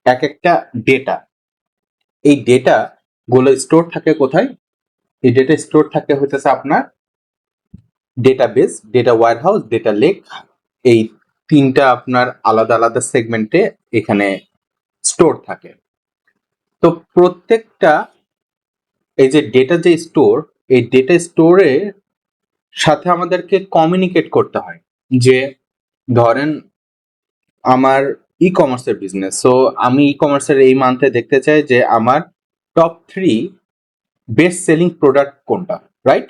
এক একটা ডেটা, এই ডেটা গুলো স্টোর থাকে কোথায়? এই ডেটা স্টোর থাকে হইতেছে আপনার database, data warehouse, data lake. এই তিনটা আপনার আলাদা আলাদা সেগমেন্টে এখানে স্টোর থাকে। তো প্রত্যেকটা এই যে ডেটা যে স্টোর, এই ডেটা স্টোরের সাথে আমাদেরকে কমিউনিকেট করতে হয়। যে ধরেন আমার ই কমার্সের বিজনেস, সো আমি ই কমার্সের এই মান্থে দেখতে চাই যে আমার টপ 3 বেস্ট সেলিং প্রোডাক্ট কোনটা, রাইট?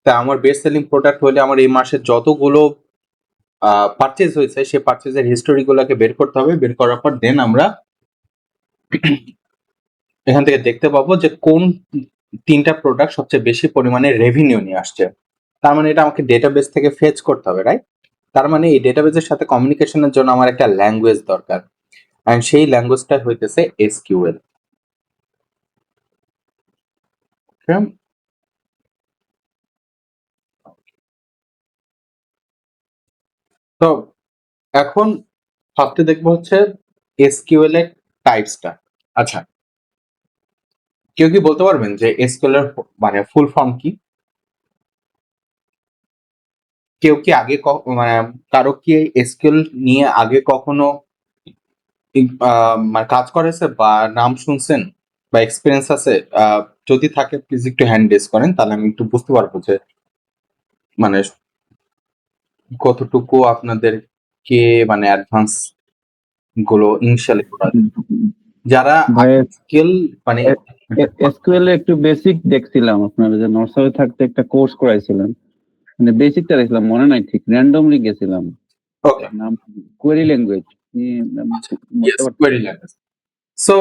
তা আমার বেস্ট সেলিং প্রোডাক্ট হলে আমার এই মাসে যতগুলো পারচেজ হয়েছে সেই পারচেজের হিস্টোরি গুলোকে বের করতে হবে। বের করার পর দেন আমরা এখান থেকে দেখতে পাবো যে কোন 3টা প্রোডাক্ট সবচেয়ে বেশি পরিমাণে রেভিনিউ নিয়ে আসছে। তার মানে এটা আমাকে ডেটাবেস থেকে ফেচ করতে হবে, রাইট? তার মানে এই ডেটাবেসের সাথে কমিউনিকেশনের জন্য আমার একটা ল্যাঙ্গুয়েজ দরকার, এন্ড সেই ল্যাঙ্গুয়েজটা হইতেছে এসকিউএল। তো এখন ফার্স্টে দেখবো হচ্ছে এসকিউএল এর টাইপসটা। আচ্ছা, কেউ কি বলতে পারবেন যে এসকিউএল এর মানে ফুল ফর্ম কি? কেউ কি আগে মানে কারো কি এসকিউএল নিয়ে আগে কখনো মানে কাজ করেছে বা নাম শুনছেন বা এক্সপিরিয়েন্স আছে? যদি থাকে প্লিজ একটু হ্যান্ড রেজ করেন, তাহলে আমি একটু বুঝতে পারবো যে মানে কতটুকু আপনাদের কে মানে অ্যাডভান্স গুলো ইনিশিয়ালি করা যায়। যারা ভাই স্কিল মানে এসকিউএল এ একটু বেসিক দেখছিলাম, আপনারা যে নর্সারি থাকতে একটা কোর্স করাইছিলেন, মানে বেসিকটা দেখছিলাম, মনে নাই ঠিক, র্যান্ডমলি গেছিলাম। ওকে, নাম কোয়েরি ল্যাঙ্গুয়েজ বলতে ইয়েস, পারছি কোয়েরি ল্যাঙ্গুয়েজ। সো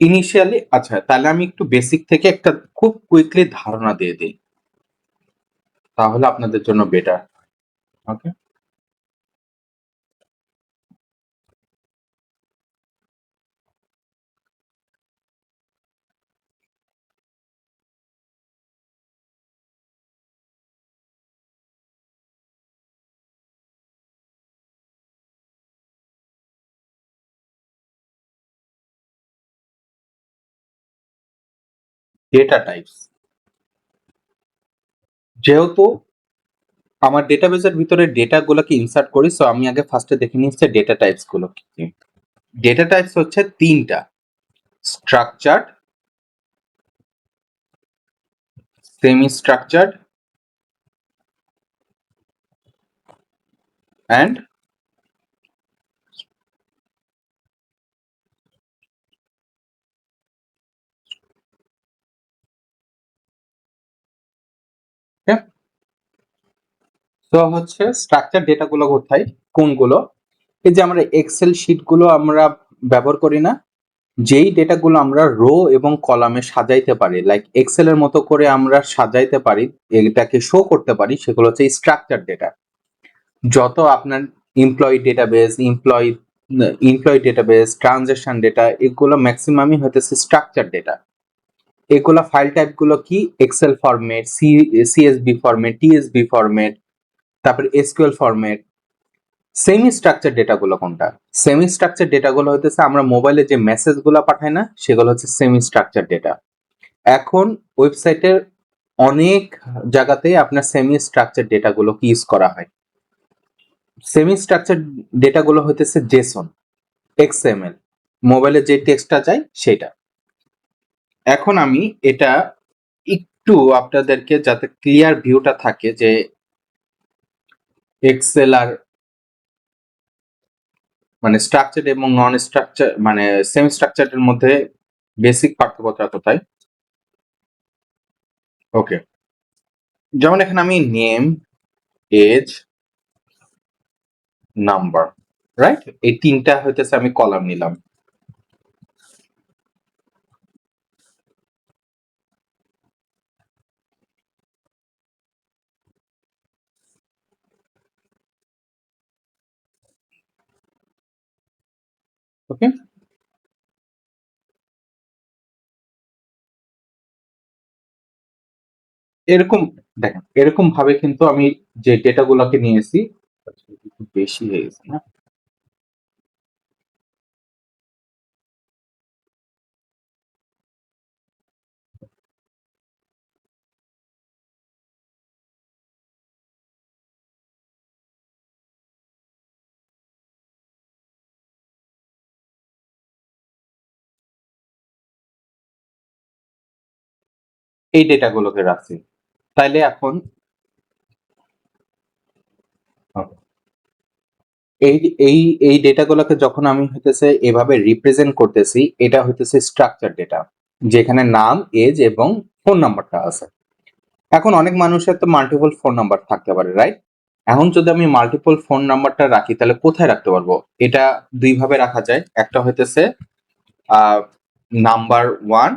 ইনিশিয়ালি, আচ্ছা তাহলে আমি একটু বেসিক থেকে একটা খুব কুইকলি ধারণা দিয়ে দিই, তাহলে আপনাদের জন্য বেটার। ওকে, ডেটা টাইপস। যেহেতু আমার ডেটাবেসের ভিতরে ডেটা গুলোকে ইনসার্ট করি, সো আমি আগে ফার্স্টে দেখে নিচ্ছি ডেটা টাইপস গুলো কি কি। ডেটা টাইপস হচ্ছে 3টা: স্ট্রাকচার্ড, সেমি স্ট্রাকচার্ড অ্যান্ড তো হচ্ছে স্ট্রাকচার ডেটা গুলো কোথায়, কোনগুলো? এই যে আমরা এক্সেল শিট গুলো আমরা ব্যবহার করি না, যেই ডেটাগুলো আমরা রো এবং কলামে সাজাইতে পারি, লাইক এক্সেল এর মতো করে আমরা সাজাইতে পারি, এটাকে শো করতে পারি, সেগুলো হচ্ছে স্ট্রাকচার ডেটা। যত আপনার employee database, employee database, transaction data, এগুলো ম্যাক্সিমামই হইতেছে স্ট্রাকচার ডেটা। এগুলো ফাইল টাইপ গুলো কি? Excel format, CSV format, TSV format, তারপর এসকিউএল ফরম্যাট। সেমি স্ট্রাকচার ডেটাগুলো কোনটা? সেমি স্ট্রাকচার ডেটাগুলো হইতেছে আমরা মোবাইলে যে মেসেজগুলো পাঠাই না, সেগুলো হচ্ছে সেমি স্ট্রাকচার ডেটা। এখন ওয়েবসাইটের অনেক জায়গাতেই আপনার সেমি স্ট্রাকচার ডেটাগুলোকে ইউজ করা হয়। সেমি স্ট্রাকচার ডেটাগুলো হইতেছে জেসন, এক্সএমএল, মোবাইলে যে টেক্সটটা চাই সেটা। এখন আমি এটা একটু আপনাদেরকে যাতে ক্লিয়ার ভিউটা থাকে যে এক্সেল আর মানে স্ট্রাকচার এবং নন স্ট্রাকচার মানে সেমি স্ট্রাকচারের মধ্যে বেসিক পার্থক্যটা কোথায়। ওকে, যেমন এখানে আমি নেম, এজ, নাম্বার, রাইট, এই 3টা হইতেছে আমি কলাম নিলাম। ওকে, এরকম দেখেন, এরকম ভাবে কিন্তু আমি যে ডেটাগুলোকে নিয়েছি, একটু বেশি হয়ে গেছে না? এই ডেটাগুলোকে রাখছি। তাইলে এখন এই এই এই ডেটাগুলোকে যখন আমি হইতেছে এভাবে রিপ্রেজেন্ট করতেছি, এটা হইতেছে স্ট্রাকচার ডেটা, যেখানে নাম, এজ এবং ফোন নাম্বারটা আছে। এখন অনেক মানুষের তো মাল্টিপল ফোন নাম্বার থাকতে পারে, রাইট? এখন যদি আমি মাল্টিপল ফোন নাম্বারটা রাখি তাহলে কোথায় রাখতে পারবো? এটা দুই ভাবে রাখা যায়। একটা হইতেছে নাম্বার 1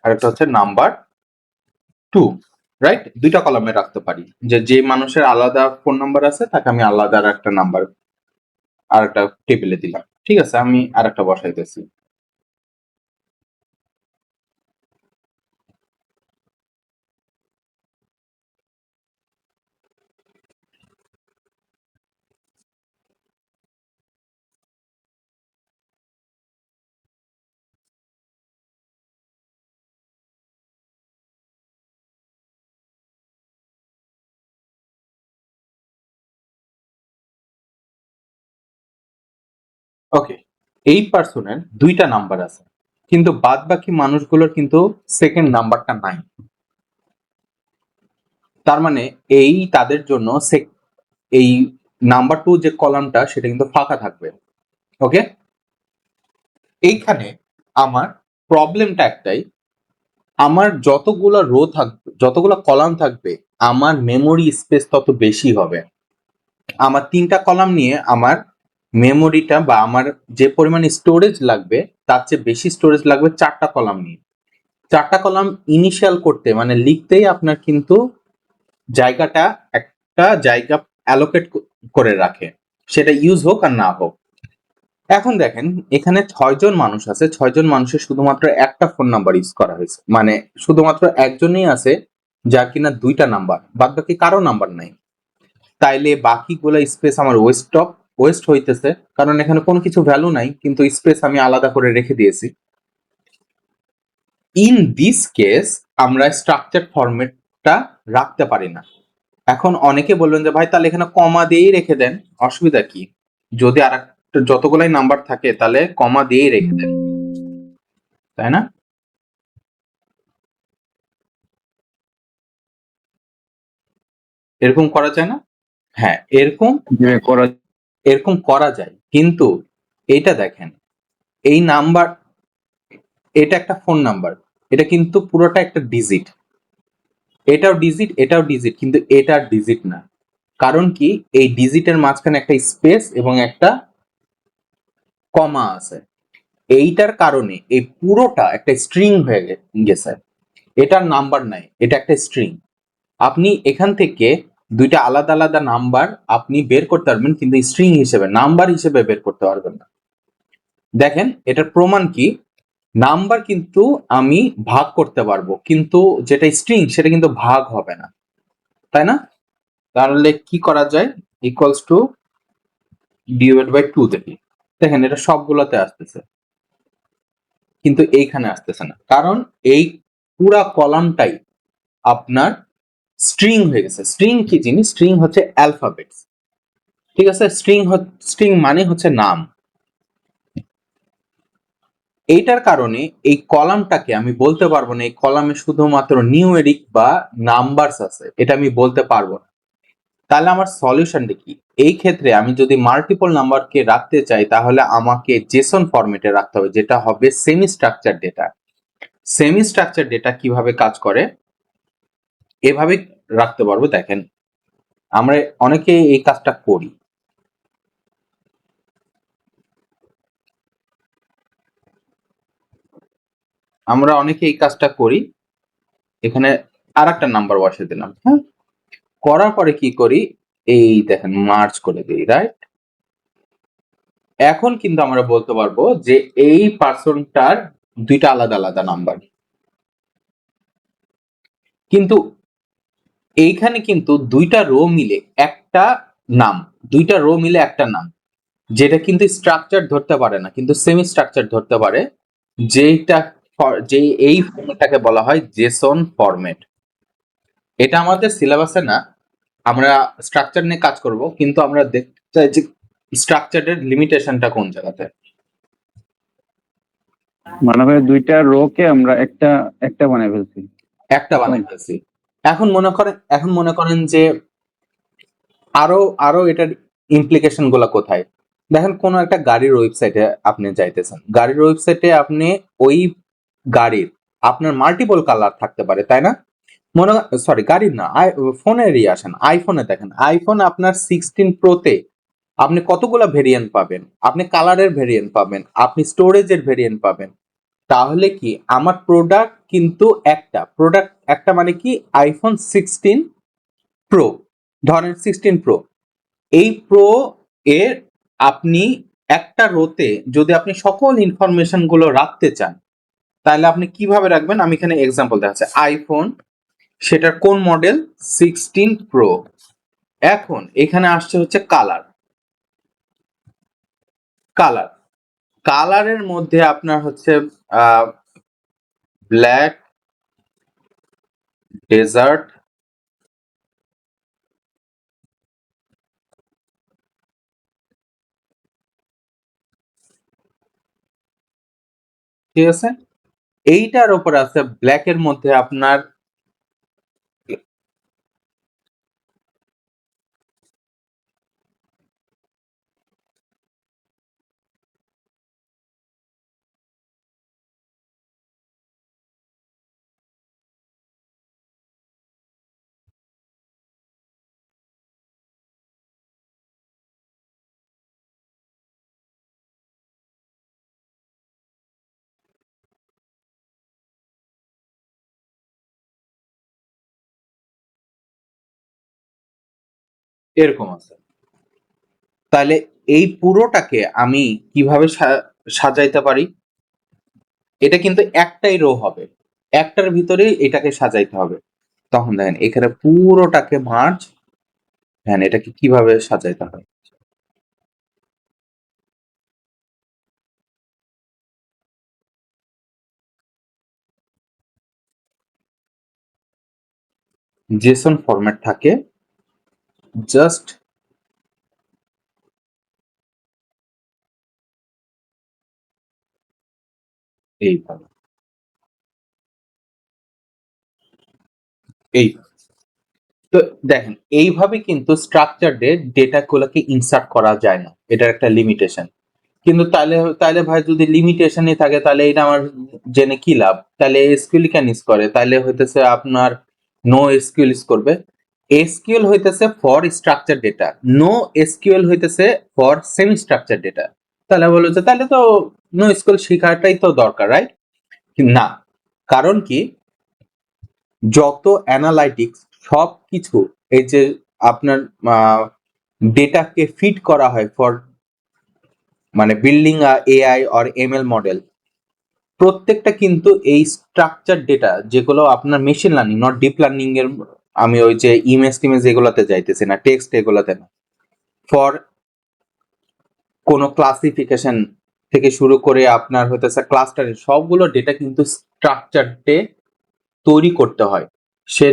আর একটা হচ্ছে নাম্বার 2, রাইট? দুইটা কলামে রাখতে পারি, যে মানুষের আলাদা ফোন নাম্বার আছে তাকে আমি আলাদা একটা নাম্বার আর একটা টেবিলে দিলাম। ঠিক আছে, আমি আর একটা বসাইতেছি। ওকে, এই পার্সনের দুইটা নাম্বার আছে, কিন্তু বাদ বাকি মানুষগুলোর কিন্তু সেকেন্ড নাম্বারটা নাই। তার মানে এই তাদের জন্য এই নাম্বার 2 যে কলামটা সেটা কিন্তু ফাঁকা থাকবে। ওকে, এইখানে আমার প্রবলেমটা একটাই, আমার যতগুলো রো থাকবে, যতগুলো কলাম থাকবে, আমার মেমোরি স্পেস তত বেশি হবে। আমার 3টা কলাম নিয়ে আমার মেমোরিটা বা আমার যে পরিমাণ স্টোরেজ লাগবে তার চেয়ে বেশি স্টোরেজ লাগবে 4টা কলাম নিয়ে। 4টা কলাম ইনিশিয়াল করতে মানে লিখতেই আপনার কিন্তু জায়গাটা, একটা জায়গা অ্যালোকেট করে রাখে, সেটা ইউজ হোক আর না হোক। এখন দেখেন এখানে 6জন মানুষ আছে, 6জন মানুষের শুধুমাত্র একটা ফোন নাম্বার ইউজ করা হয়েছে, মানে শুধুমাত্র একজনই আছে যার কিনা দুইটা নাম্বার, বাদ বাকি কারো নাম্বার নাই। তাইলে বাকিগুলো স্পেস আমার ওয়েস্ট হইতেছে, কারণ এখানে কোনো কিছু ভ্যালু নাই, কিন্তু স্পেস আমি আলাদা করে রেখে দিয়েছি। ইন দিস কেস আমরা স্ট্রাকচার ফরম্যাটটা রাখতে পারি না। এখন অনেকে বলবেন যে ভাই তাহলে এখানে কমা দিয়েই রেখে দেন, অসুবিধা কি? যদি আর যতগুলাই নাম্বার থাকে তাহলে কমা দিয়েই রেখে দেন, তাই না? এরকম করা যায় না? হ্যাঁ, এরকম যে করা এরকম করা যায়, কিন্তু এইটা দেখেন, এই নাম্বার, এটা একটা ফোন নাম্বার, এটা কিন্তু পুরোটা একটা ডিজিট, এটাও ডিজিট এটাও ডিজিট, কিন্তু এটা ডিজিট না। কারণ কি? এই ডিজিটের মাঝখানে একটা স্পেস এবং একটা কমা আছে। এইটার কারণে এই পুরোটা একটা স্ট্রিং হয়ে গেছে। এটার নাম্বার নাই, এটা একটা স্ট্রিং। আপনি এখান থেকে দুইটা আলাদা আলাদা নাম্বার আপনি বের করতে পারবেন, কিন্তু স্ট্রিং হিসেবে, নাম্বার হিসেবে বের করতে পারবেন না। দেখেন এটার প্রমাণ কি? নাম্বার কিন্তু আমি ভাগ করতে পারবো, কিন্তু যেটা স্ট্রিং সেটা কিন্তু ভাগ হবে না, তাই না? তাহলে কি করা যায়? ইকুয়ালস টু ডিভাইড বাই 2 দেখি। দেখেন এটা সবগুলোতে আসতেছে, কিন্তু এইখানে আসতেছে না, কারণ এই পুরা কলামটাই আপনার স্ট্রিং হয়ে গেছে। স্ট্রিং কি জিনিস? স্ট্রিং হচ্ছে অ্যালফাবেটস, ঠিক আছে? স্ট্রিং মানে হচ্ছে নাম। এইটার কারণে এই কলামটাকে আমি বলতে পারবো না এই কলামে শুধুমাত্র নিউমেরিক বা নাম্বারস আছে, এটা আমি বলতে পারবো না। তাহলে আমার সলিউশনটা কি? এই ক্ষেত্রে আমি যদি মাল্টিপল নাম্বারকে রাখতে চাই তাহলে আমাকে জেসন ফরম্যাটে রাখতে হবে, যেটা হবে semi structure data. Semi structure data কিভাবে কাজ করে? এভাবে রাখতে পারবো। দেখেন আমরা অনেকে এই কাজটা করি। আমরা অনেকে এই কাজটা করি, এখানে আর একটা নাম্বার বসিয়ে দিলাম, হ্যাঁ? করার পরে কি করি? এই দেখেন মার্জ করে দিই, রাইট? এখন কিন্তু আমরা বলতে পারবো যে এই পার্সনটার দুইটা আলাদা আলাদা নাম্বার, কিন্তু এইখানে কিন্তু দুইটা রো মিলে একটা নাম, দুইটা রো মিলে একটা নাম, যেটা কিন্তু স্ট্রাকচার ধরতে পারে না, কিন্তু সেমি স্ট্রাকচার ধরতে পারে, যেটা যে এই ফর্মেটটাকে বলা হয় জেসন ফরম্যাট। এটা আমাদের সিলেবাসে না, আমরা স্ট্রাকচার নিয়ে কাজ করব, কিন্তু আমরা দেখতে চাই যে স্ট্রাকচারের লিমিটেশনটা কোন জায়গাতে। মানে ভাই দুইটা রো কে আমরা একটা একটা বানাই ফেলছি। একটা বানাই ফেলছি। এখন মনে করেন যে আরো আরো এটার ইমপ্লিকেশন গুলা কোথায়। দেখেন কোন একটা গাড়ির ওয়েবসাইটে আপনি যাইতেছেন, গাড়ির ওয়েবসাইটে আপনি ওই গাড়ির আপনার মাল্টিপল কালার থাকতে পারে, তাই না? মনে, সরি গাড়ির না, ফোনেরই আসেন, আইফোনে দেখেন, আইফোন আপনার 16 প্রোতে আপনি কতগুলা ভেরিয়েন্ট পাবেন, আপনি কালারের ভেরিয়েন্ট পাবেন, আপনি স্টোরেজের ভেরিয়েন্ট পাবেন। তাহলে কি আমার প্রোডাক্ট কিন্তু একটা মানে কি iPhone 16 Pro, ধরেন 16 Pro, এই প্রো এর আপনি একটা রোতে যদি আপনি সকল ইনফরমেশন গুলো রাখতে চান, তাহলে আপনি কিভাবে রাখবেন? আমি এখানে এক্সাম্পল দেখাচ্ছি। আইফোন, সেটার কোন মডেল? 16 Pro। এখন এখানে আসছে হচ্ছে কালার। কালার কালারের মধ্যে আপনার হচ্ছে ব্ল্যাক, ডেজার্ট, ঠিক আছে। এইটার উপরে আছে ব্ল্যাক এর মধ্যে আপনার এরকম আছে। তাহলে এই পুরোটাকে আমি কিভাবে সাজাইতে পারি? এটা কিন্তু একটাই রো হবে, একটার ভিতরেই এটাকে সাজাইতে হবে। তখন দেখেন এখানে পুরোটাকে মার্জ, হ্যাঁ এটাকে কিভাবে সাজাইতে হয়। জেসন ফরম্যাট থাকে, জাস্ট এইভাবে, এই, তো দেখেন এইভাবে কিন্তু স্ট্রাকচারে ডেটা গুলোকে ইনসার্ট করা যায় না, এটার একটা লিমিটেশন। কিন্তু তাহলে তাহলে ভাই যদি লিমিটেশনই থাকে তাহলে এটা আমার জেনে কি লাভ? তাহলে এসকিউএল কেন ইউজ করে? তাহলে হইতেছে আপনার নো এসকিউএল ইউজ করবে। এসকিউএল হইতেছে for structure data, no SQL হইতেছে ফর সেমি স্ট্রাকচার ডেটা। তাহলে বলো যে তাহলে তো নো এসকিউএল শেখাটাই তো দরকার, রাইট? না, কারণ কি, যত অ্যানালাইটিক্স সব কিছু, এই যে আপনার ডেটাকে ফিড করা হয় ফর মানে building AI or ML model, প্রত্যেকটা কিন্তু এই স্ট্রাকচার ডেটা যেগুলো আপনার machine learning, not deep learning এর, আমি ওই যে ইমেজ টিমেজ এগুলোতে যাইতেছি না, টেক্সট এগুলোতে না, ফর কোনো ক্লাসিফিকেশন থেকে শুরু করে আপনার হইতেছে ক্লাস্টারিং, সবগুলো ডেটা কিন্তু স্ট্রাকচারডে তৈরি করতে হয়। সে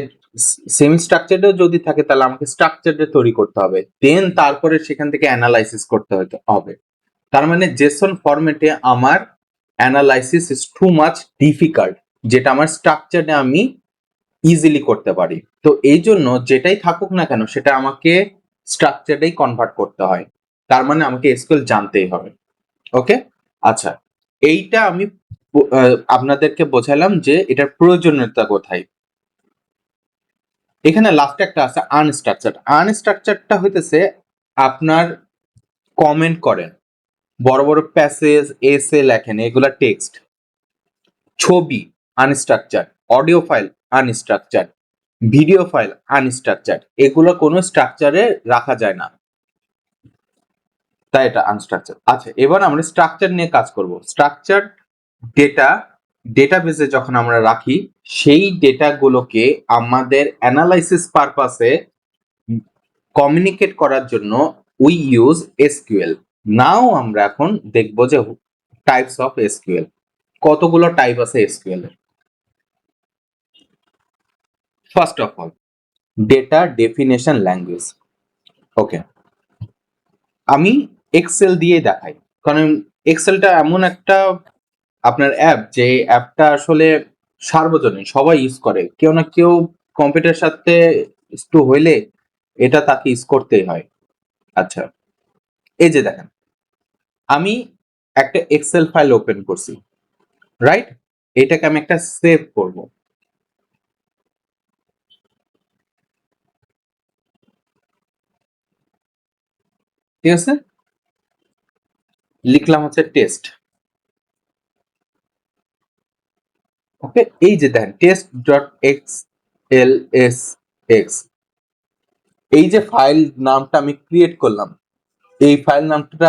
সেমি স্ট্রাকচারডে যদি থাকে তাহলে আমাকে স্ট্রাকচারডে তৈরি করতে হবে, দেন তারপরে সেখান থেকে অ্যানালাইসিস করতে হবে। তার মানে জেসন ফরম্যাটে আমার analysis is too much difficult, যেটা আমার স্ট্রাকচারে আমি ইজিলি করতে পারি। তো এই জন্য যেটাই থাকুক না কেন সেটা আমাকে স্ট্রাকচারেই কনভার্ট করতে হয়। তার মানে আমাকে এসকিউএল জানতেই হবে। ওকে, আচ্ছা, এইটা আমি আপনাদেরকে বোঝালাম যে এটার প্রয়োজনীয়তা কোথায়। এখানে লাস্টে একটা আছে আনস্ট্রাকচারড। আনস্ট্রাকচারডটা হইতেছে আপনার কমেন্ট করেন, বড় বড় প্যাসেজ এসে লেখেন, এগুলা টেক্সট, ছবি unstructured, audio file unstructured, video file unstructured, এগুলো কোনো স্ট্রাকচারে রাখা যায় না, তাই এটা আনস্ট্রাকচার। আচ্ছা, এবার আমরা স্ট্রাকচার নিয়ে কাজ করব। স্ট্রাকচার ডেটা ডেটাবেসে যখন আমরা রাখি, সেই ডেটাগুলোকে আমাদের অ্যানালাইসিস পারপাসে কমিউনিকেট করার জন্য উই ইউজ এসকিউএল। নাও আমরা এখন দেখব যে টাইপস অফ এসকিউএল, কতগুলো টাইপ আছে এসকিউএল এর। First of all, data definition language. Okay, আমি এক্সেল দিয়ে দেখাই, কারণ এক্সেলটা এমন একটা আপনার অ্যাপ, যে অ্যাপটা আসলে সার্বজনীন, সবাই ইউজ করে, কেউ না কেউ কম্পিউটার সাথে একটু হইলে এটা তাকে ইউজ করতেই হয়। আচ্ছা, এই যে দেখেন, আমি একটা এক্সেল ফাইল ওপেন করছি, রাইট? এটাকে আমি একটা সেভ করব। ঠিক আছে, লিখলাম হচ্ছে টেস্ট। ওকে, এই যে দেখেন test dot X L S x, এই যে ফাইল নামটা আমি ক্রিয়েট করলাম, এই ফাইল নামটা,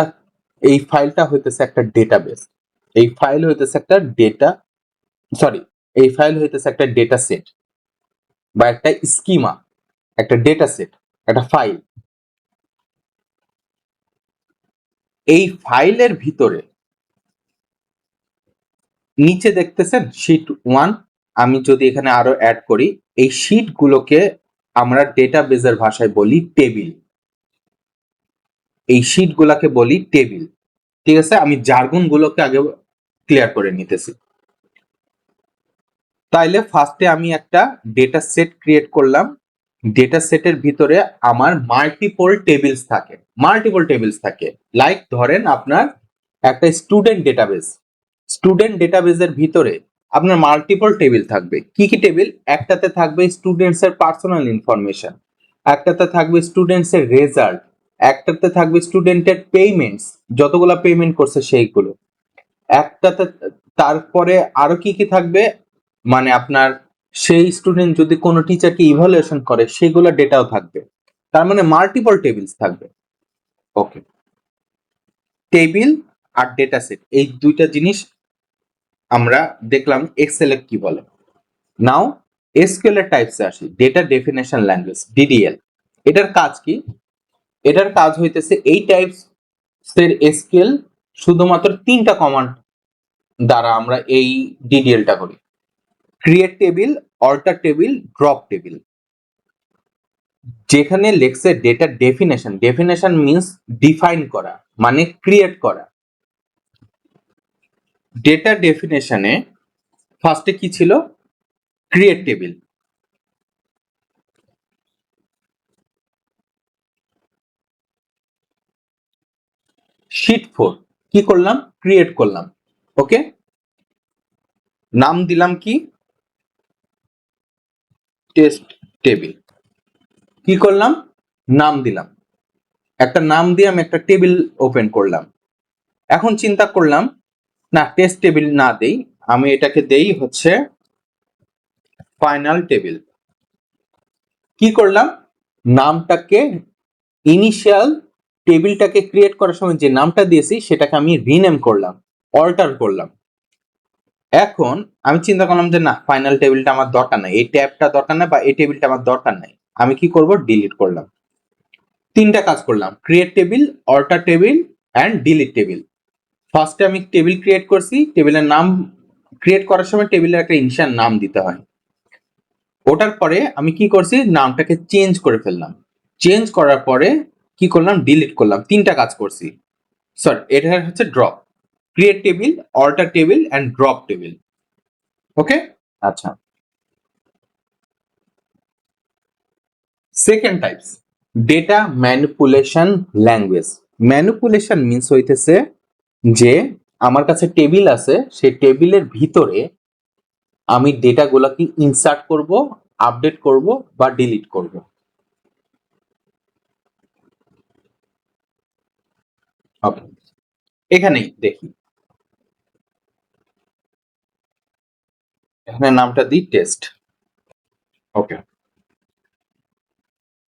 এই ফাইলটা হইতেছে একটা ডেটাবেস, এই ফাইল হইতেছে একটা ডেটা, সরি, এই ফাইল হইতেছে একটা ডেটা সেট বা একটা স্কিমা, একটা ডেটা সেট, একটা ফাইল। এই ফাইলের ভিতরে নিচে দেখতেছেন শীট 1, আমি যদি এখানে আরো অ্যাড করি, এই শীট গুলোকে আমরা ডেটাবেজের ভাষায় বলি টেবিল। এই শীট গুলাকে বলি টেবিল। ঠিক আছে, আমি জার্গন গুলোকে আগে ক্লিয়ার করে নিতেছি। তাইলে ফার্স্টে আমি একটা ডেটা সেট ক্রিয়েট করলাম, ডেটা সেটের ভিতরে আমার মাল্টিপল টেবিলস থাকে। লাইক ধরেন আপনার একটা স্টুডেন্ট ডেটাবেজের ভিতরে আপনার মাল্টিপল টেবিল থাকবে। কি কি টেবিল? একটাতে থাকবে স্টুডেন্টস এর পার্সোনাল ইনফরমেশন, একটাতে থাকবে স্টুডেন্টস এর রেজাল্ট, একটাতে থাকবে স্টুডেন্টের পেমেন্টস, যতগুলা পেমেন্ট করছে সেইগুলো, একটাতে, তারপরে আরো কি কি থাকবে, মানে আপনার সেই স্টুডেন্ট যদি কোনো টিচারকে ইভালুয়েশন করে সেগুলো ডেটাও থাকবে। তার মানে মাল্টিপল টেবিলস থাকবে। ওকে, টেবিল আর ডেটা সেট, এই দুইটা জিনিস আমরা দেখলাম এক্সেল এ কি বলে। নাও এসকিউএল এর টাইপসে আসি, ডেটা ডেফিনেশন ল্যাঙ্গুয়েজ, ডিডিএল। এটার কাজ কি? এটার কাজ হইতেছে এই টাইপস এর এসকিউএল শুধুমাত্র তিনটা কমান্ড দ্বারা আমরা এই ডিডিএলটা করি: create table, alter table, drop table. যেখানে লেখছে data definition, definition means define করা, মানে ক্রিয়েট করা। ডেটা ডেফিনেশনে ফার্স্টে কি ছিল? Create table. শীট 4 কি করলাম? ক্রিয়েট করলাম। ওকে, নাম দিলাম কি? Test table. কি করলাম? নাম দিলাম, একটা নাম দিয়ে আমি একটা টেবিল ওপেন করলাম। এখন চিন্তা করলাম, না টেস্ট টেবিল না দেই, আমি এটাকে দেই হচ্ছে ফাইনাল টেবিল। কি করলাম? নামটাকে, ইনিশিয়াল টেবিলটাকে ক্রিয়েট করার সময় যে নামটা দিয়েছি সেটাকে আমি রিনেম করলাম, অল্টার করলাম। এখন আমি চিন্তা করলাম যে না, ফাইনাল টেবিলটা আমার দরকার নাই, এই ট্যাবটা দরকার নাই, বা এই টেবিলটা আমার দরকার নাই। আমি কি করব? ডিলিট করলাম। তিনটা কাজ করলাম: create table, alter table and delete table. ফার্স্টে আমি টেবিল ক্রিয়েট করছি, টেবিলের নাম ক্রিয়েট করার সময় টেবিলের একটা ইনিশিয়াল নাম দিতে হয়। ওটার পরে আমি কি করছি? নামটাকে চেঞ্জ করে ফেললাম। চেঞ্জ করার পরে কি করলাম? ডিলিট করলাম। তিনটা কাজ করছি। সরি, এটা হচ্ছে drop, create table, alter table and drop table. Okay, আচ্ছা। Second types, data manipulation language. Manipulation means হইতেছে যে আমার কাছে টেবিল আছে, সেই টেবিলের ভিতরে আমি ডেটাগুলোকে ইনসার্ট করব, আপডেট করব বা ডিলিট করব। ওকে, এখানেই দেখি, এখানে নামটা দিই টেস্ট। ওকে,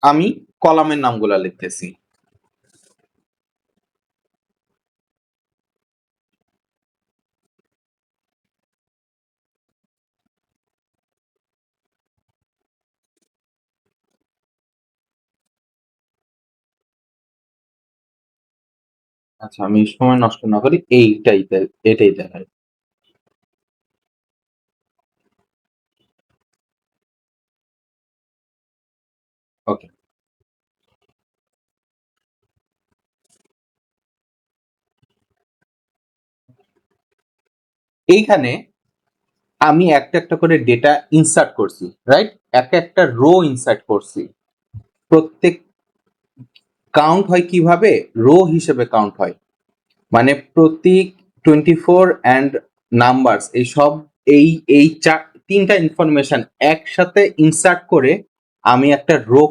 আমি কলামের নামগুলো লিখতেছি। আচ্ছা, আমি সময় নষ্ট না করি, এটাই দেখাই। ওকে, এইখানে আমি একটা একটা করে ডেটা ইনসার্ট করছি, রাইট? একটা একটা রো ইনসার্ট করছি। প্রত্যেক কাউন্ট হয় কিভাবে? রো হিসেবে কাউন্ট হয়, মানে প্রতীক, 24 অ্যান্ড নাম্বারস, এই সব এই এই তিনটা ইনফরমেশন একসাথে ইনসার্ট করে আমি একটা রো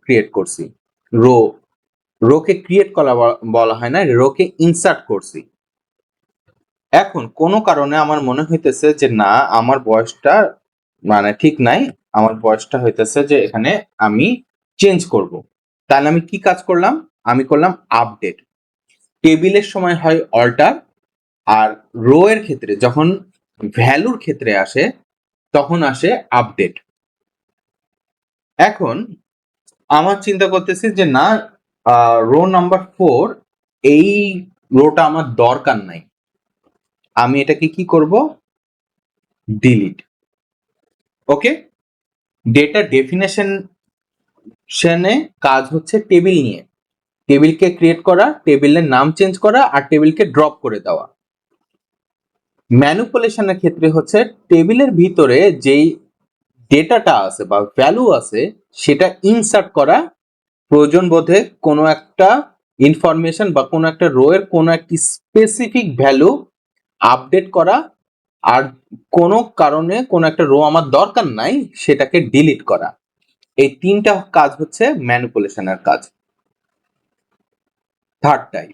ক্রিয়েট করছি। রো রোকে ক্রিয়েট করা বলা হয় না, রোকে ইনসার্ট করছি। এখন কোনো কারণে আমার মনে হইতেছে যে না, আমার বয়সটা মানে ঠিক নাই, আমার বয়সটা হইতেছে যে এখানে আমি চেঞ্জ করব। তাহলে আমি কি কাজ করলাম? আমি করলাম আপডেট। টেবিলের সময় হয় অল্টার, আর রো এর ক্ষেত্রে যখন ভ্যালুর ক্ষেত্রে আসে তখন আসে আপডেট। এখন আমার চিন্তা করতেছি যে না, রো নাম্বার 4, এই রোটা আমার দরকার নাই, আমি এটাকে কি করব? ডিলিট। ওকে, ডেটা ডেফিনেশনে কাজ হচ্ছে টেবিল নিয়ে, টেবিলকে ক্রিয়েট করা, টেবিলের নাম চেঞ্জ করা, আর টেবিলকে ড্রপ করে দেওয়া। ম্যানিপুলেশনের ক্ষেত্রে হচ্ছে টেবিলের ভিতরে যেই ডেটাটা আছে বা ভ্যালু আছে সেটা ইনসার্ট করা, প্রয়োজন বোধে কোনো একটা ইনফরমেশন বা কোনো একটা রো এর কোনো একটি স্পেসিফিক ভ্যালু আপডেট করা, আর কোনো কারণে কোনো একটা রো আমার দরকার নাই সেটাকে ডিলিট করা। এই তিনটা কাজ হচ্ছে ম্যানিপুলেশনের কাজ। Third type,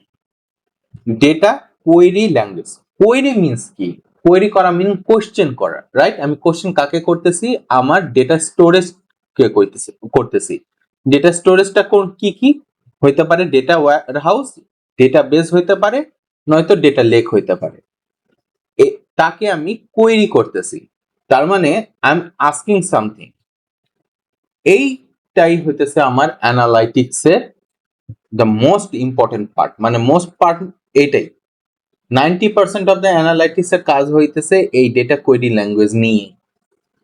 data query language. Query means কি? কোয়েরি করা মিন কোশ্চেন করা, রাইট? আমি কোশ্চেন কাকে করতেছি? আমার ডেটা স্টোরেজ কে করতেছি। ডেটা স্টোরেজটা কি কি হইতে পারে? ডেটা ওয়্যারহাউস, ডেটা বেস হইতে পারে, নয়তো ডেটা লেক হইতে পারে। তাকে আমি কোয়েরি করতেছি, তার মানে আই এম আস্কিং সামথিং। এইটাই হইতেছে আমার অ্যানালাইটিক্স এর দ্য মোস্ট ইম্পর্টেন্ট পার্ট, মানে মোস্ট পার্ট এইটাই। 90% অফ দ্য অ্যানালাইটিক্স এর কাজ হইতেছে এই ডেটা কোয়েরি ল্যাঙ্গুয়েজ নিয়ে,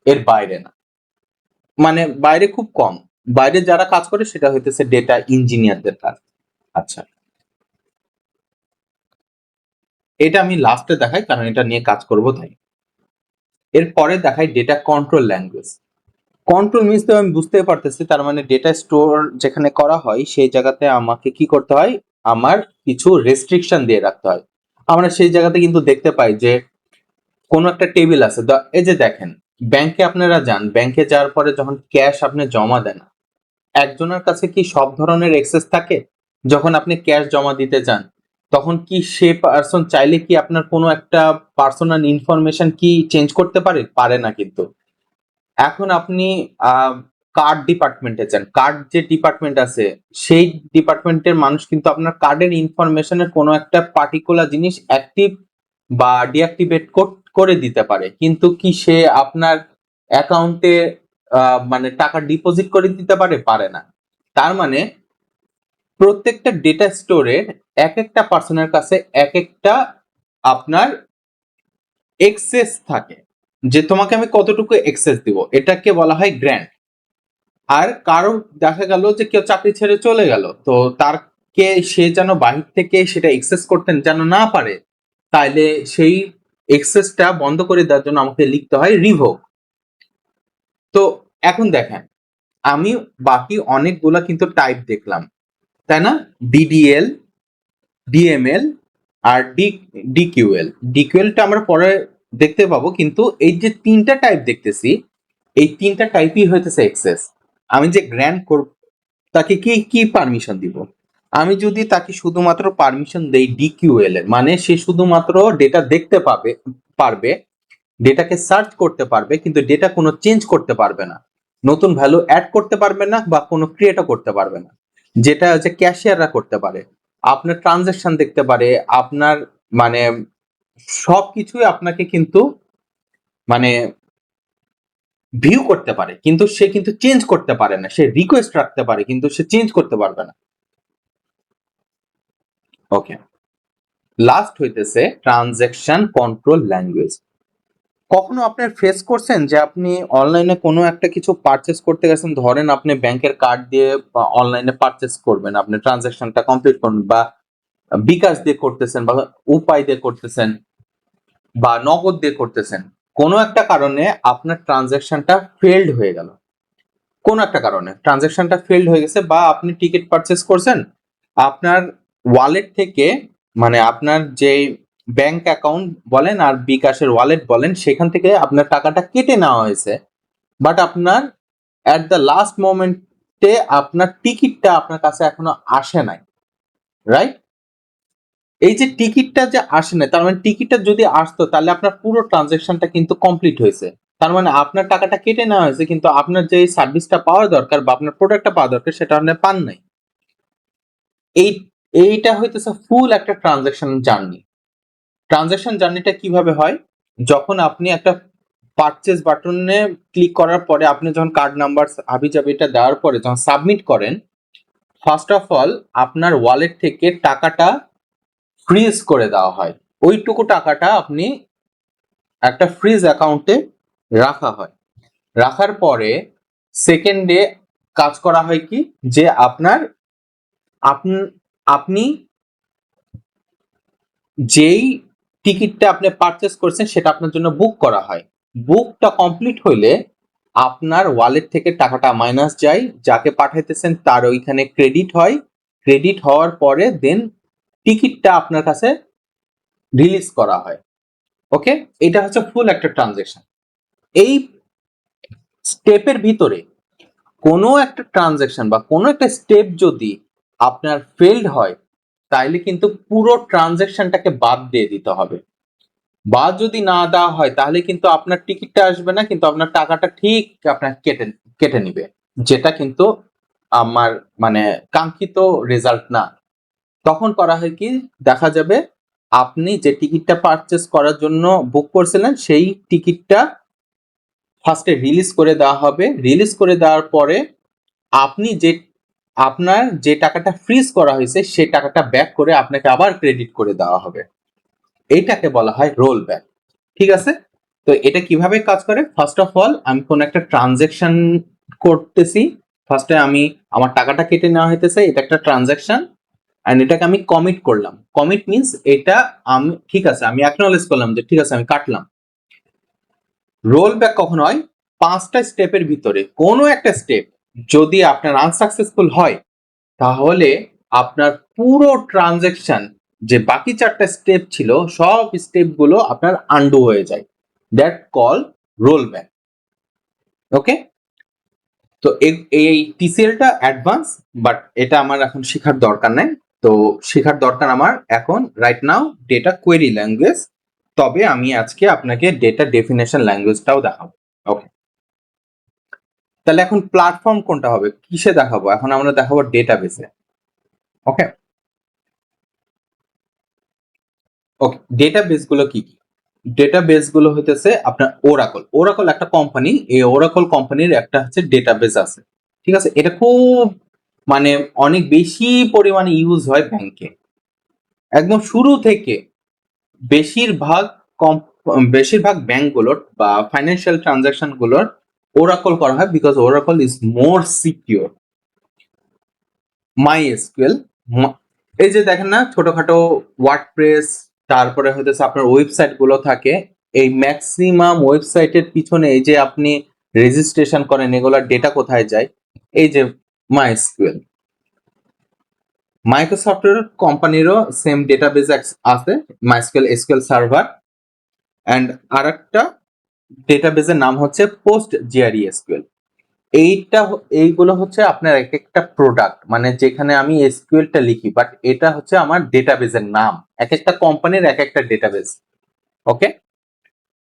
এর বাইরে না। মানে বাইরে খুব কম, বাইরে যারা কাজ করে সেটা হইতেছে ডেটা ইঞ্জিনিয়ারদের কাজ। আচ্ছা, এটা আমি লাস্টে দেখাই কারণ এটা নিয়ে কাজ করব তাই। এরপরে দেখাই data control language. Control means তো আমি বুঝতে পারতেছি, তার মানে ডেটা স্টোর যেখানে করা হয় সেই জায়গাতে আমাকে কি করতে হয়? আমার কিছু রেস্ট্রিকশন দিয়ে রাখতে হয়। আমরা সেই জায়গাতে কিন্তু দেখতে পাই যে কোনো একটা টেবিল আছে, এই যে দেখেন, ব্যাংকে আপনারা যান, ব্যাংকে যাওয়ার পরে যখন ক্যাশ আপনি জমা দেন, একজনের কাছে কি সব ধরনের অ্যাক্সেস থাকে? যখন আপনি ক্যাশ জমা দিতে যান তখন কি সে পারসন চাইলে কি আপনার কোনো একটা পার্সোনাল ইনফরমেশন কি চেঞ্জ করতে পারে? পারে না কিন্তু। এখন আপনি কার্ড ডিপার্টমেন্টে যান, কার্ড যে ডিপার্টমেন্ট আছে সেই ডিপার্টমেন্টের মানুষ কিন্তু আপনার কার্ডের ইনফরমেশনের কোনো একটা পার্টিকুলার জিনিস অ্যাক্টিভ বা ডিঅ্যাক্টিভেট করে দিতে পারে, কিন্তু কি সে আপনার অ্যাকাউন্টে মানে টাকা ডিপোজিট করে দিতে পারে? পারে না। তার মানে প্রত্যেকটা ডেটা স্টোরের এক একটা পার্সনের কাছে এক একটা আপনার এক্সেস থাকে, যে তোমাকে আমি কতটুকু এক্সেস দিব, এটাকে বলা হয় গ্র্যান্ট। আর কারো দেখা গেল যে কেউ চাকরি ছেড়ে চলে গেল, তো তার কে সে যেন বাহির থেকে সেটা এক্সেস করতে যেন না পারে, তাইলে সেই এক্সেসটা বন্ধ করে দেওয়ার জন্য আমাকে লিখতে হয় রিভোক। তো এখন দেখেন, আমি বাকি অনেকগুলা কিন্তু টাইপ দেখলাম, তাই না? ডিডিএল, ডিএমএল, আর ডিকিউএল। ডিকিউএলটা আমরা পরে দেখতে পাবো, কিন্তু এই যে তিনটা টাইপ দেখতেছি, এই তিনটা টাইপই হইতেছে এক্সেস। আমি যে গ্র্যান্ট করব তাকে কি কি পারমিশন দিব? আমি যদি তাকে শুধুমাত্র পারমিশন দেই ডিকিউএল এর, মানে সে শুধুমাত্র ডেটা দেখতে পারবে, ডেটাকে সার্চ করতে পারবে, কিন্তু ডেটা কোনো চেঞ্জ করতে পারবে না, নতুন ভ্যালু অ্যাড করতে পারবে না, বা কোনো ক্রিয়েটও করতে পারবে না, যেটা যে ক্যাশিয়াররা করতে পারে। আপনার ট্রানজাকশন দেখতে পারে, আপনার মানে সবকিছুই আপনাকে কিন্তু মানে ভিউ করতে পারে, কিন্তু সে কিন্তু চেঞ্জ করতে পারে না। সে রিকোয়েস্ট রাখতে পারে কিন্তু সে চেঞ্জ করতে পারবে না। ওকে, লাস্ট হইতেছে ট্রানজাকশন কন্ট্রোল ল্যাঙ্গুয়েজ। কখনো আপনার ফেস করছেন যে আপনি অনলাইনে কোনো একটা কিছু পারচেস করতে গেছেন, ধরেন আপনি ব্যাংকের কার্ড দিয়ে অনলাইনে পারচেস করবেন, আপনি ট্রানজাকশনটা কমপ্লিট করবেন, বা বিকাশ দিয়ে করতেছেন বা উপায় দিয়ে করতেছেন, বা নগদ দিয়ে করতেছেন, কোনো একটা কারণে আপনার ট্রানজ্যাকশনটা ফেলড হয়ে গেল, কোনো একটা কারণে ট্রানজ্যাকশনটা ফেলড হয়ে গেছে, বা আপনি টিকিট পারচেস করছেন, আপনার ওয়ালেট থেকে মানে আপনার যে ব্যাংক অ্যাকাউন্ট বলেন আর বিকাশের ওয়ালেট বলেন সেখান থেকে আপনার টাকাটা কেটে নেওয়া হয়েছে, বাট আপনার অ্যাট দ্য লাস্ট মোমেন্টে আপনার টিকিটটা আপনার কাছে এখনো আসে নাই, রাইট? এই যে টিকিটটা যে আসে নাই, তার মানে টিকিটটা যদি আসতো তাহলে আপনার পুরো ট্রানজেকশনটা কিন্তু কমপ্লিট হয়েছে। তার মানে আপনার টাকাটা কেটে নেওয়া হয়েছে, কিন্তু আপনার যে সার্ভিসটা পাওয়া দরকার বা আপনার প্রোডাক্টটা পাওয়া দরকার সেটা আপনি পান নাই। এই এইটা হইতেছে ফুল একটা ট্রানজেকশন জার্নি। ট্রানজেকশন জার্নিটা কিভাবে হয়? যখন আপনি একটা পারচেজ বাটনে ক্লিক করার পরে আপনি যখন কার্ড নাম্বার হাবিজাবিটা দেওয়ার পরে যখন সাবমিট করেন, ফার্স্ট অফ অল আপনার ওয়ালেট থেকে টাকাটা ফ্রিজ করে দেওয়া হয়। ওইটুকু টাকাটা আপনি একটা ফ্রিজ অ্যাকাউন্টে রাখা হয়। রাখার পরে সেকেন্ডে কাজ করা হয় কি, যে আপনি যেই টিকিটটা আপনি পারচেস করছেন সেটা আপনার জন্য বুক করা হয়। বুকটা কমপ্লিট হইলে আপনার ওয়ালেট থেকে টাকাটা মাইনাস যায়, যাকে পাঠাইতেছেন তার ওইখানে ক্রেডিট হয়। ক্রেডিট হওয়ার পরে দেন টিকিটটা আপনার কাছে রিলিজ করা হয়। ওকে, এটা হচ্ছে ফুল একটা ট্রানজেকশন। এই স্টেপের ভিতরে কোনো একটা ট্রানজেকশন বা কোনো একটা স্টেপ যদি আপনার ফেলড হয়, তাইলে কিন্তু পুরো ট্রানজেকশনটাকে বাদ দিয়ে দিতে হবে। বা যদি না দেওয়া হয় তাহলে কিন্তু আপনার টিকিটটা আসবে না, কিন্তু আপনার টাকাটা ঠিক আপনার কেটে কেটে নিবে, যেটা কিন্তু আমার মানে কাঙ্ক্ষিত রেজাল্ট না। তখন করা হয় কি, দেখা যাবে আপনি যে টিকিটটা পারচেস করার জন্য বুক করছিলেন সেই টিকিটটা ফার্স্টে রিলিজ করে দেওয়া হবে। রিলিজ করে দেওয়ার পরে আপনি যে আপনার যে টাকাটা ফ্রিজ করা হয়েছে সেই টাকাটা ব্যাক করে আপনাকে আবার ক্রেডিট করে দেওয়া হবে। এইটাকে বলা হয় রোল ব্যাক। ঠিক আছে? তো এটা কিভাবে কাজ করে? ফার্স্ট অফ অল আমি কোন একটা ট্রানজেকশন করতেছি, ফার্স্টে আমি আমার টাকাটা কেটে নেওয়া হইতেছে, এটা একটা ট্রানজেকশন, এন্ড এটাকে আমি কমিট করলাম। কমিট মিন্স এটা আমি ঠিক আছে, আমি অ্যাকনলেজ করলাম যে ঠিক আছে আমি কাটলাম। রোল ব্যাক কখন হয়? 5টা স্টেপের ভিতরে কোনো একটা স্টেপ যদি আপনার আনসাকসেসফুল হয়, তাহলে আপনার পুরো ট্রানজেকশন যে বাকি 4টা স্টেপ ছিল সব স্টেপগুলো আপনার আন্ডু হয়ে যায়। That call roll back. Okay, তো এই টিসিএলটা অ্যাডভান্স, বাট এটা আমার এখন শেখার দরকার নাই। তো শেখার দরকার আমার এখন right now data query language. তবে আমি আজকে আপনাকে ডেটা ডেফিনেশন ল্যাঙ্গুয়েজটাও দেখাবো। ওকে, তাহলে এখন প্ল্যাটফর্ম কোনটা হবে, কিসে দেখাবো? এখন আমরা দেখাবো ডেটাবেসে। ওকে ওকে, ডেটাবেস গুলো কি কি? ডেটাবেস গুলো হইতেছে আপনার ওরাকল। ওরাকল একটা কোম্পানি, এই ওরাকল কোম্পানির একটা হচ্ছে ডেটাবেস আছে। ঠিক আছে, এটা খুব মানে অনেক বেশি পরিমাণে ইউজ হয় ব্যাংকে। একদম শুরু থেকে বেশিরভাগ বেশিরভাগ ব্যাংকগুলোর বা ফাইন্যান্সিয়াল ট্রানজাকশন গুলোর ওরাকল করা হয়, because Oracle is more secure. My SQL, এই যে দেখেন না ছোটখাটো ওয়ার্ডপ্রেস, তারপরে হইতেছে আপনার ওয়েবসাইট গুলো থাকে, এই ম্যাক্সিমাম ওয়েবসাইটের পিছনে এই যে আপনি রেজিস্ট্রেশন করেন এগুলোর ডেটা কোথায় যায়? এই যে মাই এসকিউএল। মাইক্রোসফটের কোম্পানিরও সেম ডেটাবেস আছে, মাইস্কুয়েল এসকিউএল সার্ভার, এন্ড আরেকটা ডেটাবেসের নাম হচ্ছে পোস্ট জিআরই এসকিউএল। এইগুলো হচ্ছে আপনার এক একটা প্রোডাক্ট, মানে যেখানে আমি এসকিউএলটা লিখি, বাট এটা হচ্ছে আমার ডেটাবেসের নাম। এক একটা কোম্পানির এক একটা ডেটাবেস। ওকে,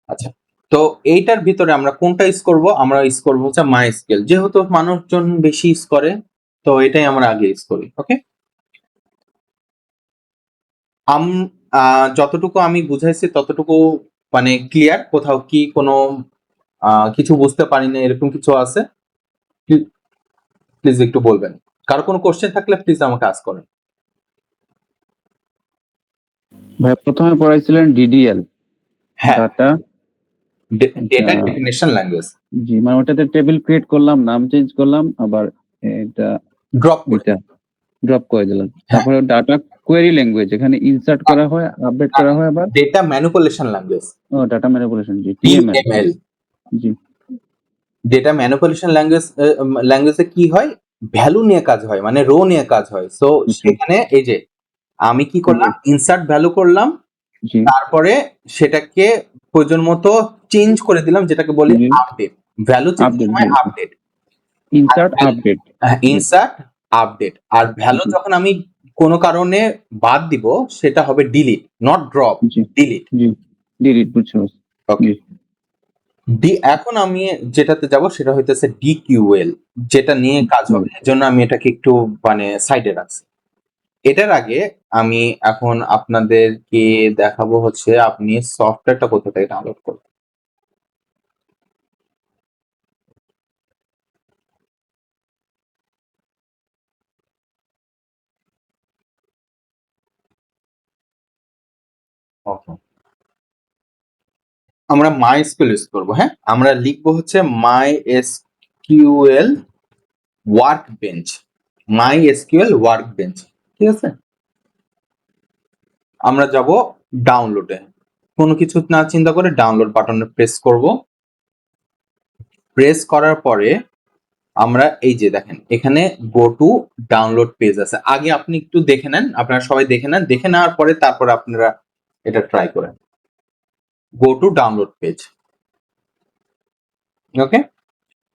আচ্ছা, তো এইটার ভিতরে আমরা কোনটা ইউজ করব? আমরা ইউজ করব হচ্ছে মাইস্কুয়েল, যেহেতু মানুষজন বেশি ইউজ করে, তো এটাই আমরা আগে ইউজ করি। ওকে, যতটুকু আমি বুঝাইছি ততটুকু মানে ক্লিয়ার? কোথাও কি কোনো কিছু বুঝতে পারি না এরকম কিছু আছে? প্লিজ একটু বলবেন। কারো কোনো কোশ্চেন থাকলে প্লিজ আমাকে আস্ক করেন। ভাই প্রথমে পড়াইছিলেন ডিডিএল, হ্যাঁ, ডাটা, ডেটা ডেফিনেশন ল্যাঙ্গুয়েজ। জি মানে ওটাতে টেবিল ক্রিয়েট করলাম, নাম চেঞ্জ করলাম, আবার এটা ড্রপ করে। এটা ড্রপ করে দিলাম, হ্যাঁ, তারপরে ডাটা কোয়েরি ল্যাঙ্গুয়েজ, এখানে ইনসার্ট করা হয়, আপডেট করা হয় আবার। ডেটা ম্যানিপুলেশন ল্যাঙ্গুয়েজ, ও ডাটা ম্যানিপুলেশন, জি, টিএমএল। ডিএমএল। জি ডেটা ম্যানিপুলেশন ল্যাঙ্গুয়েজে কি হয়, ভ্যালু নিয়ে কাজ হয়, মানে রো নিয়ে কাজ হয়। সো আচ্ছা। সেখানে এই যে আমি কি করলাম, ইনসার্ট ভ্যালু করলাম, জি তারপরে সেটাকে প্রয়োজন মতো চেঞ্জ করে দিলাম, যেটাকে বলি জি আপডেট। ভ্যালু চেঞ্জের আপডেট, সময় জি আপডেট, ইনসার্ট আপডেট। জি ইনসার্ট আপডেট। আর ভ্যালু জি যখন আমি কোনো কারণে বাদ দিব, সেটা হবে delete, not drop, G delete. G delete, বুঝছো? ওকে, এখন আমি যেটাতে যাব সেটা হইতেছে ডিকিউএল, যেটা নিয়ে কাজ হবে, এজন্য আমি এটাকে একটু মানে সাইডে রাখছি। এটার আগে আমি এখন আপনাদেরকে দেখাবো হচ্ছে আপনি সফটওয়্যারটা কোথা থেকে ডাউনলোড করবেন। ওকে, আমরা মাই এসকিউএল ইউজ করবো। হ্যাঁ, আমরা লিখবো হচ্ছে মাই এসকিউএল ওয়ার্ক বেঞ্চ, মাই এসকিউএল ওয়ার্ক বেঞ্চ। ঠিক আছে, আমরা যাব ডাউনলোডে, কোনো কিছু না চিন্তা করে ডাউনলোড বাটনে প্রেস করব। প্রেস করার পরে আমরা এই যে দেখেন এখানে গো টু ডাউনলোড পেজ আছে, আগে আপনি একটু দেখে নেন, আপনারা সবাই দেখে নেন, দেখে নেওয়ার পরে তারপরে আপনারা এটা ট্রাই করেন। Go to download page. Okay,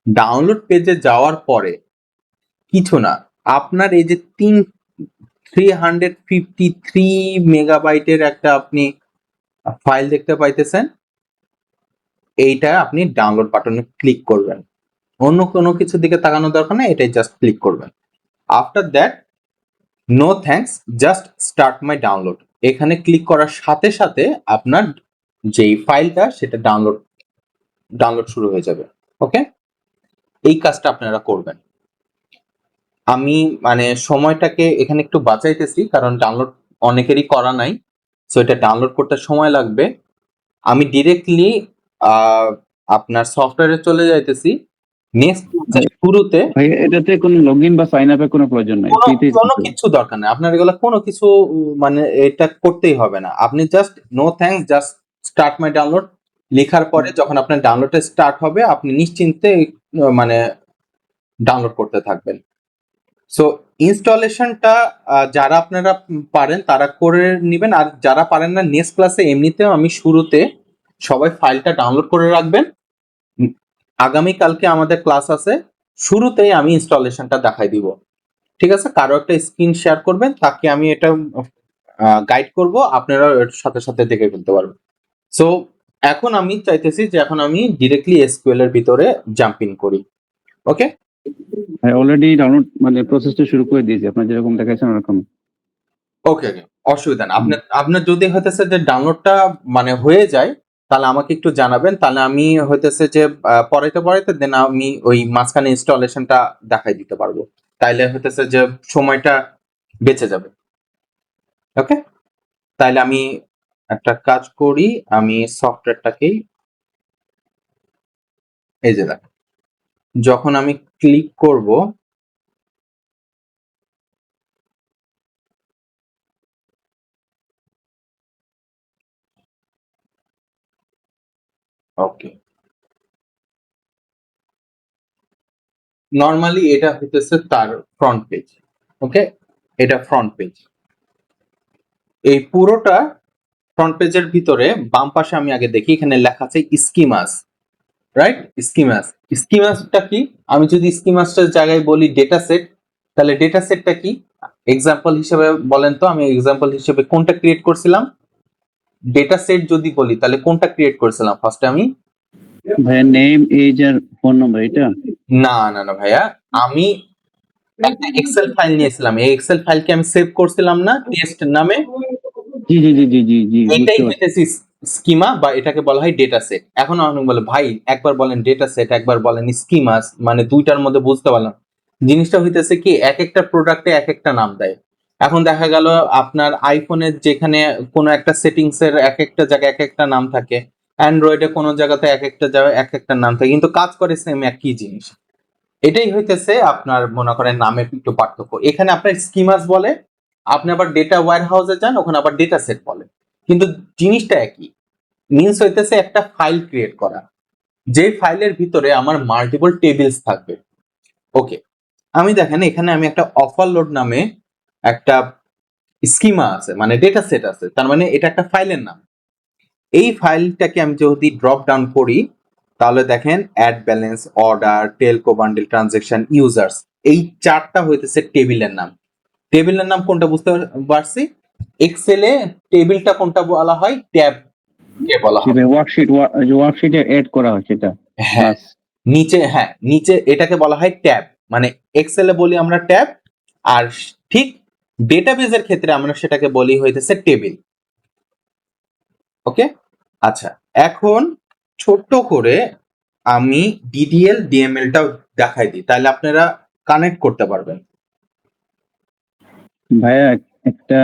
download পেজে যাওয়ার পরে কিছু না, আপনার এই যে 353 মেগাবাইটের একটা আপনি ফাইল দেখতে পাইতেছেন, এইটা আপনি ডাউনলোড বাটনে ক্লিক করবেন। অন্য কোনো কিছুর দিকে তাকানোর দরকার নেই, এটাই জাস্ট ক্লিক করবেন। After that, no thanks, just start my download, এখানে ক্লিক করার সাথে সাথে আপনার যেই ফাইলটা সেটা ডাউনলোড শুরু হয়ে যাবে। ওকে, এই কাজটা আপনারা করবেন। আমি মানে সময়টাকে এখানে একটু বাঁচাইতেছি, কারণ ডাউনলোড অনেকেরই করা নাই, সো এটা ডাউনলোড করতে সময় লাগবে। আমি ডিরেক্টলি আপনার সফটওয়্যারে চলে যাইতেছি। নেক্সট শুরুতে ভাই, এটাতে কোনো লগইন বা সাইন আপের কোনো প্রয়োজন নাই, কোনো ফ্রিতেই কোনো কিছু দরকার নেই আপনার, এগুলো কোনো কিছু মানে এটা করতেই হবে না। আপনি just no thanks, just start my download লেখার পরে যখন আপনার ডাউনলোডটা স্টার্ট হবে, আপনি নিশ্চিন্তে মানে ডাউনলোড করতে থাকবেন। সো ইনস্টলেশনটা যারা আপনারা পারেন তারা করে নেবেন, আর যারা পারেন না নেক্সট ক্লাসে এমনিতেও আমি শুরুতে সবাই ফাইলটা ডাউনলোড করে রাখবেন। আগামী কালকে আমাদের ক্লাস আছে, শুরুতেই আমি ইনস্টলেশনটা দেখাই দিব। ঠিক আছে, কারো একটা স্ক্রিন শেয়ার করবেন, তাকে আমি এটা গাইড করব, আপনারা এর সাথে সাথে দেখে ফেলতে পারবেন। সো এখন আমি চাইতেছি যে এখন আমি ডিরেক্টলি এসকিউএল এর ভিতরে জাম্প ইন করি। ওকে ভাই, অলরেডি ডাউনলোড মানে প্রসেসটা শুরু করে দিয়েছি, আপনার যেরকম দেখাচ্ছেন ওরকম। ওকে ওকে, অসুবিধা না। আপনার আপনার যদি হইতেছে যে ডাউনলোডটা মানে হয়ে যায়, তাহলে আমাকে একটু জানাবেন, তাহলে আমি হইতেছে যে পড়াইতে পড়াইতে দেন আমি ওই মাঝখানে ইনস্টলেশনটা দেখাই দিতে পারবো, তাইলে হইতেছে যে সময়টা বেঁচে যাবে। ওকে, তাইলে আমি একটা কাজ করি, আমি সফটওয়্যারটাকেই এই যে দেখ, যখন আমি ক্লিক করব, ওকে, নর্মালি এটা হইতেছে তার ফ্রন্ট পেজ। ওকে, এটা ফ্রন্ট পেজ। এই পুরোটা ফ্রন্ট পেজের ভিতরে বাম পাশে আমি আগে দেখি, এখানে লেখা আছে স্কিমাস, রাইট? স্কিমাস, স্কিমাসটা কি? আমি যদি স্কিমাসটার জায়গায় বলি ডেটা সেট, তাহলে ডেটা সেটটা কি? এক্সাম্পল হিসেবে বলেন তো, আমি এক্সাম্পল হিসেবে কোনটা ক্রিয়েট করছিলাম? ডেটা সেট যদি বলি তাহলে কোনটা ক্রিয়েট করেছিলাম ফার্স্টে আমি? ভাইয়া, নেম, এজ আর ফোন নাম্বার, এটা? না না না ভাইয়া, আমি একটা এক্সেল ফাইল নিয়েছিলাম, এই এক্সেল ফাইলকে আমি সেভ করছিলাম না টেস্ট নামে, জি জি জি জি জি জি এটাই বুঝতে পারছি। হইতেছে স্কিমা, বা এটাকে বলা হয় ডেটা সেট। এখন অনেক বলে ভাই একবার বলেন ডেটা সেট, একবার বলেন স্কিমাস, মানে দুইটার মধ্যে বুঝতে পারলাম। জিনিসটা হইতেছে কি, এক একটা প্রোডাক্টে এক একটা নাম দেয়। এখন দেখা গেল আপনার আইফোনের যেখানে কোনো একটা সেটিংস এর এক একটা জায়গায় এক একটা নাম থাকে, অ্যান্ড্রয়েডে কোনো জায়গাতে এক একটা জায়গায় এক একটা নাম থাকে, কিন্তু কাজ করে সেম একই জিনিস। এটাই হইতেছে আপনার মনে করেন নামের একটু পার্থক্য। এখানে আপনার স্কিমাস বলে, আপনি আবার ডেটা ওয়্যার হাউসে যান, ওখানে আবার ডেটা সেট বলে, কিন্তু জিনিসটা একই। মিনস হইতেছে একটা ফাইল ক্রিয়েট করা, যে ফাইলের ভিতরে আমার মাল্টিপল টেবিলস থাকবে। ওকে, আমি দেখেন এখানে আমি একটা ওভারলোড নামে একটা স্কিমা আছে, মানে ডেটা সেট আছে, তার মানে এটা একটা ফাইলের নাম। এই ফাইলটাকে আমি যদি ড্রপ ডাউন করি, তাহলে দেখেন add balance, order, telco bundle, transaction, users, এই চারটা হইতেছে টেবিলের নাম। টেবিলের নাম কোনটা বুঝতে পারছি। এক্সেলে টেবিলটা কোনটা বলা হয়, ট্যাব কে বলা হয়। সেটা ওয়ার্কশিটে এড করা হয় সেটা। হ্যাঁ, বাস। নিচে এটাকে বলা হয় ট্যাব, মানে এক্সেলে বলি আমরা ট্যাব, আর ঠিক ডেটাবেজের ক্ষেত্রে আমরা সেটাকে বলি হইতেছে টেবিল। ওকে, আচ্ছা, এখন ছোট্ট করে আমি ডিডিএল ডিএমএলটাও দেখাই দিই, তাহলে আপনারা কানেক্ট করতে পারবেন। ভাইয়া একটা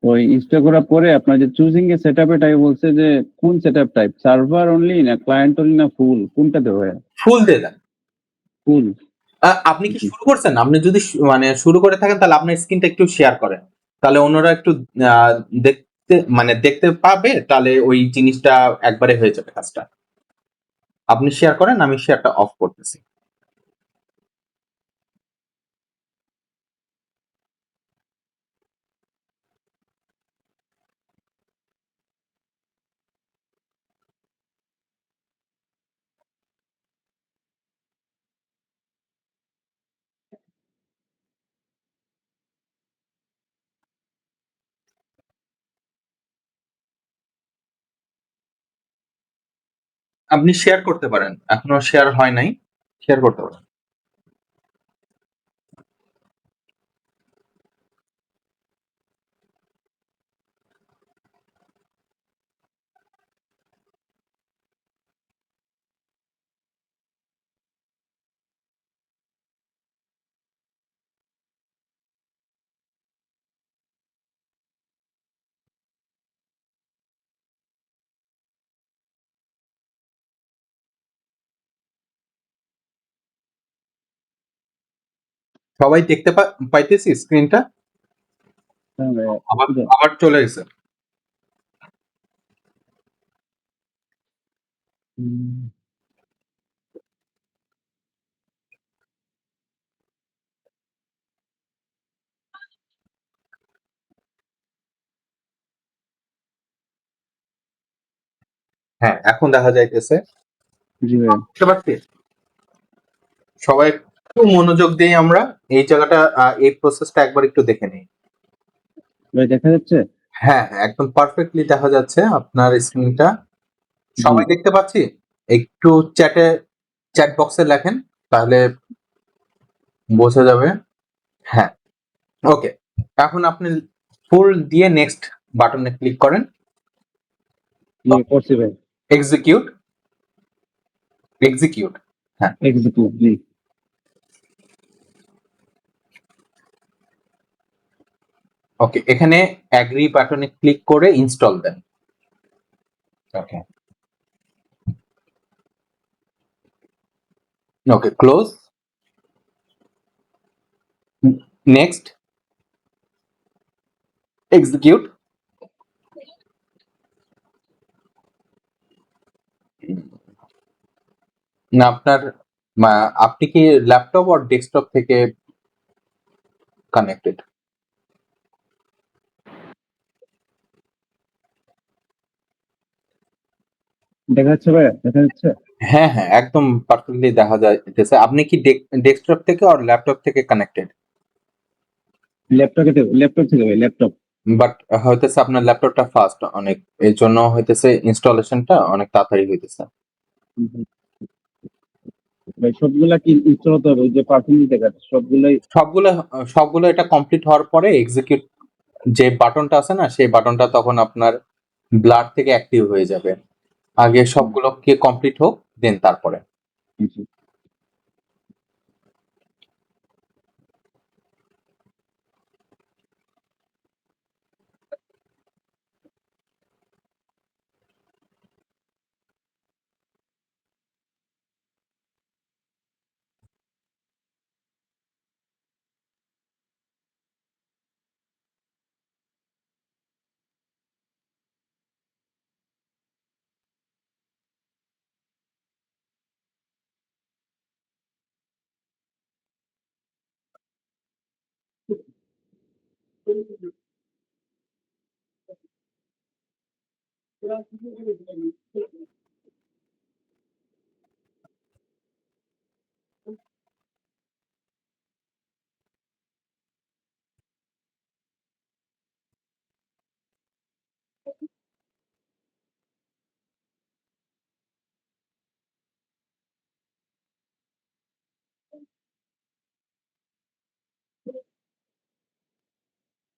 ওই ইনস্টল করার পরে আপনার যে চুজিং এর সেটআপে টাইপ বলছে যে কোন সেটআপ টাইপ, সার্ভার অনলি না ক্লায়েন্ট অনলি না ফুল, কোনটা দেবো ভাইয়া? ফুল দিয়ে দেন। ফুল। আপনি কি শুরু করছেন? আপনি যদি মানে শুরু করে থাকেন, তাহলে আপনার স্ক্রিনটা একটু শেয়ার করেন, তাহলে অন্যরা একটু আহ, দেখতে মানে দেখতে পাবে, তাহলে ওই জিনিসটা একবারে হয়ে যাবে কাজটা। আপনি শেয়ার করেন, আমি শেয়ারটা অফ করতেছি। আপনি শেয়ার করতে পারেন, এখনো শেয়ার হয় নাই, শেয়ার করতে পারেন। সবাই দেখতে পাইতেছি স্ক্রিনটা? হ্যাঁ ভাইয়া। আবার এটা, আবার চলে গেছে। উম, হ্যাঁ, এখন দেখা যাইতেছে। জি ভাইয়া। বুঝতে পারছি। সবাই একটু মনোযোগ দিয়ে আমরা এই জায়গাটা, এই প্রসেসটা একবার একটু দেখে নিই। ভাই দেখা যাচ্ছে? হ্যাঁ, হ্যাঁ, একদম পারফেক্টলি দেখা যাচ্ছে আপনার স্ক্রিনটা। জি। সবাই দেখতে পাচ্ছি। একটু চ্যাট বক্সে লেখেন, তাহলে বোঝা যাবে। হ্যাঁ, ওকে, এখন আপনি ফুল দিয়ে নেক্সট বাটনে ক্লিক করেন। জি করছি ভাই। Execute, execute. হ্যাঁ, এক্সিকিউট, জি। ওকে, এখানে অ্যাগ্রি বাটনে ক্লিক করে ইনস্টল দেন। ওকে, ওকে, ক্লোজ, নেক্সট, এক্সিকিউট। না আপনার আপনি কি ল্যাপটপ আর ডেস্কটপ থেকে কানেক্টেড? দেখা যাচ্ছে ভাইয়া? দেখা যাচ্ছে? হ্যাঁ, হ্যাঁ, একদম পারফেক্টলি দেখা যাইতেছে। আপনি কি ডেস্কটপ থেকে আর ল্যাপটপ থেকে কানেক্টেড? ল্যাপটপ থেকে ভাই, ল্যাপটপ। বাট হইতেছে আপনার ল্যাপটপটা ফাস্ট অনেক, এই জন্য হইতেছে ইনস্টলেশনটা অনেক তাড়াতাড়ি হইতেছে। ভাই সবগুলা কি ইনস্টল হতে হবে? ওই যে পারফরমেন্স দেখা যাচ্ছে সবগুলাই। সবগুলো সবগুলো এটা কমপ্লিট হওয়ার পরে এক্সিকিউট যে বাটনটা আছে না, সেই বাটনটা তখন আপনার ব্লার থেকে অ্যাক্টিভ হয়ে যাবে। আগে সবগুলোকে কমপ্লিট হোক, দেন তারপরে। জি।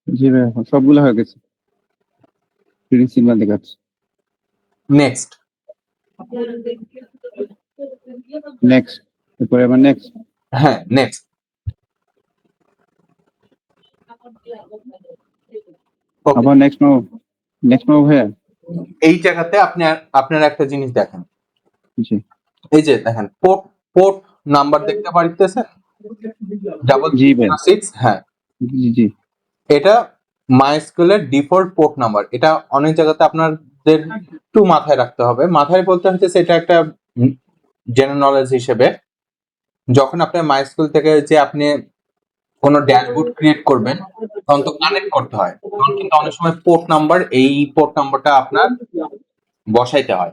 জি ভাই, সবগুলো হয়ে গেছে। গ্রিন সিগন্যাল দেখাচ্ছে। নেক্সট। নেক্সট, এরপরে আবার নেক্সট। হ্যাঁ, নেক্সট। ওকে, আবার নেক্সট নাও, নেক্সট নাও ভাইয়া। এই জায়গাতে আপনারা একটা জিনিস দেখেন, জি এই যে দেখেন পোর্ট পোর্ট নাম্বার দেখতে পারিতেছেন, ডাবল জি ভাই, 6। হ্যাঁ, জি জি এটা মাইস্কুলের ডিফল্ট পোর্ট নাম্বার। এটা অনেক জায়গাতে আপনাদের একটু মাথায় রাখতে হবে। মাথায় বলতে হচ্ছে এটা একটা জেনারেল নলেজ হিসেবে, যখন আপনার মাইস্কুল থেকে যে আপনি কোনো ড্যাশবোর্ড ক্রিয়েট করবেন তখন তো কানেক্ট করতে হয়, তখন কিন্তু অনেক সময় পোর্ট নাম্বার, এই পোর্ট নাম্বারটা আপনার বসাইতে হয়।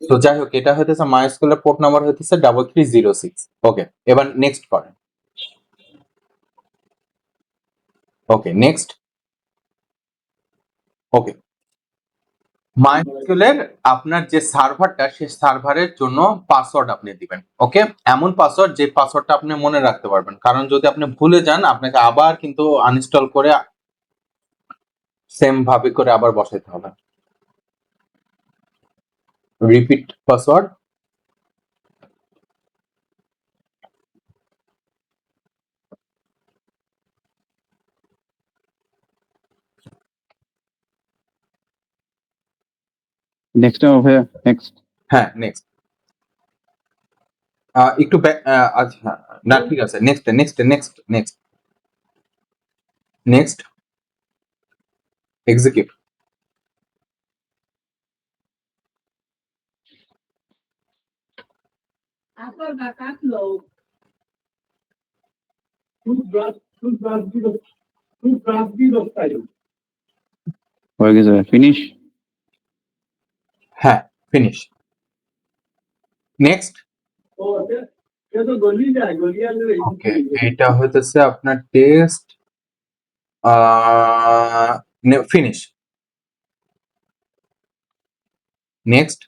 তো যাই হোক, এটা হইতেছে মাইস্কুলের পোর্ট নাম্বার হইতেছে 3306। ওকে, এবার নেক্সট করেন। ওকে, নেক্সট। ওকে, মাইস্কুলের আপনার যে সার্ভারটা, সেই সার্ভারের জন্য পাসওয়ার্ড আপনি দিবেন। ওকে, এমন পাসওয়ার্ড যে পাসওয়ার্ডটা আপনি মনে রাখতে পারবেন, কারণ যদি আপনি ভুলে যান আপনাকে আবার কিন্তু আনইনস্টল করে সেম ভাবে করে আবার বসাইতে হবে। Repeat password. নেক্সট নাও ভাইয়া, নেক্সট। হ্যাঁ, নেক্সট। একটু আচ্ছা, না ঠিক আছে, next next next next next execute. হয়ে গেছে, ফিনিশ। হ্যাঁ, ফিনিশ। নেক্সট। ওকে, এটা হইতেছে আপনার টেস্ট। ফিনিশ। নেক্সট।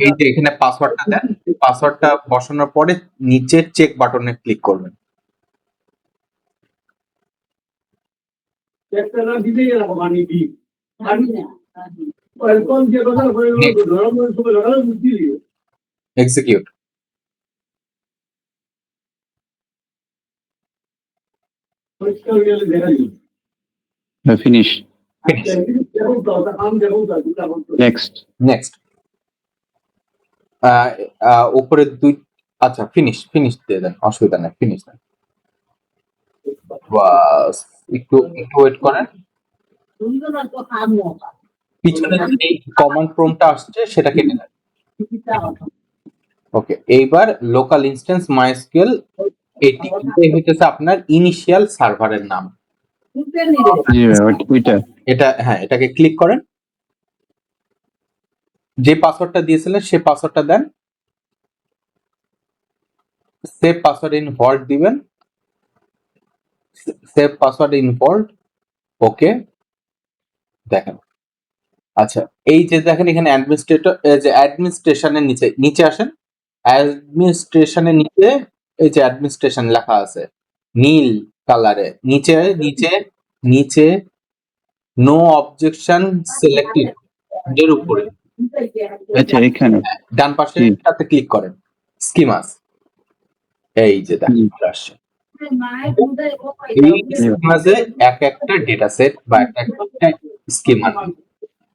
এই যে এখানে পাসওয়ার্ডটা দেন, পাসওয়ার্ডটা বসানোর পরে নিচের চেক বাটনে ক্লিক করবেন। Execute. Finish. Finish. Next. Next. উপরে দুই, আচ্ছা ফিনিশ, ফিনিশ দিয়ে দেন, অসুবিধা নেই, ফিনিশ দেন। বাস, একটু একটু ওয়েট করেন। পিছনে যে কমান্ড প্রম্পটটা আসছে সেটা কেটে দেন। ওকে, এইবার লোকাল ইনস্ট্যান্স মাইস্কুয়েল, এটাই হইতেছে আপনার ইনিশিয়াল সার্ভারের নাম। জি ভাই, ওইটা। এটা, হ্যাঁ, এটাকে ক্লিক করেন। যে পাসওয়ার্ডটা দিয়েছিলেন সেই পাসওয়ার্ডটা দেন। সেভ পাসওয়ার্ড ইন ভল্ট দিবেন। Save password in vault. Okay, দেখেন। আচ্ছা, এই যে দেখেন এখানে অ্যাডমিনিস্ট্রেটর, যে অ্যাডমিনিস্ট্রেশনের নিচে নিচে আসেন। অ্যাডমিনিস্ট্রেশনের নিচে এই যে অ্যাডমিনিস্ট্রেশন লেখা আছে নীল কালারে, নিচে নিচে নিচে নো অবজেকশন সিলেক্টেড এর উপরে আচ্ছা, এখানে। ডান পাশে জি তাতে ক্লিক করেন। স্কিমাস, এই যে দেখেন জি চলে আসছে। এই স্কিমাসে এক একটা ডেটা সেট বা এক একটা স্কিমা।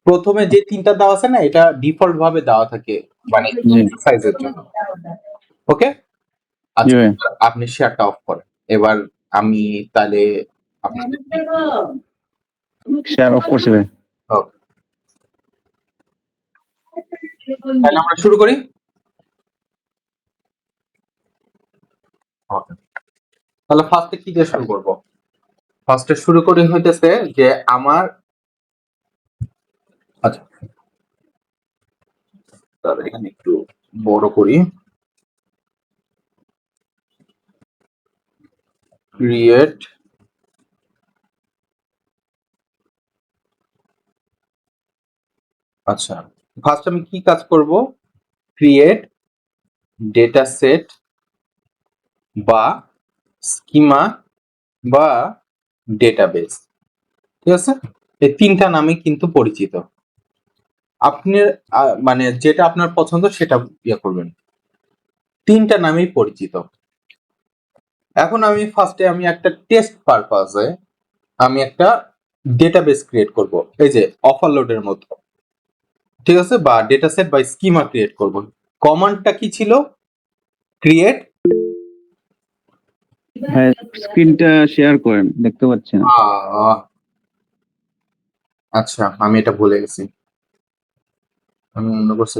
প্রথমে যে তিনটা দেওয়া আছে না, এটা ডিফল্ট ভাবে দেওয়া থাকে মানে জি এক্সারসাইজের জন্য। ওকে, জি আচ্ছা, ভাই, আপনি শেয়ারটা অফ করেন। এবার আমি তাহলে আপনাদের শেয়ার অফ করছি ভাই। okay, তাহলে আমরা শুরু করি। Okay, তাহলে ফার্স্টে কি দিয়ে শুরু করব? ফার্স্টে শুরু করে হইতেছে যে আমার আচ্ছা তাহলে এখানে একটু বড় করি ক্রিয়েট আচ্ছা ফার্স্ট আমি কি কাজ করব ক্রিয়েট ডেটা সেট বা স্কিমা বা ডেটাবেস ঠিক আছে এই তিনটা নামে কিন্তু পরিচিত আপনি মানে যেটা আপনার পছন্দ সেটা ইয়ে করবেন তিনটা নামেই পরিচিত এখন আমি ফার্স্টে আমি একটা টেস্ট পারপাসে আমি একটা ডেটাবেস ক্রিয়েট করব এই যে ওভারলোডের মতো ঠিক আছে বা ডেটা সেট বা স্কিমা ক্রিয়েট করব কমান্ডটা কি ছিল ক্রিয়েট হ্যাঁ, স্ক্রিনটা শেয়ার করেন, দেখতে পাচ্ছি না। আচ্ছা আমি এটা ভুলে গেছি আমি অন্য করছি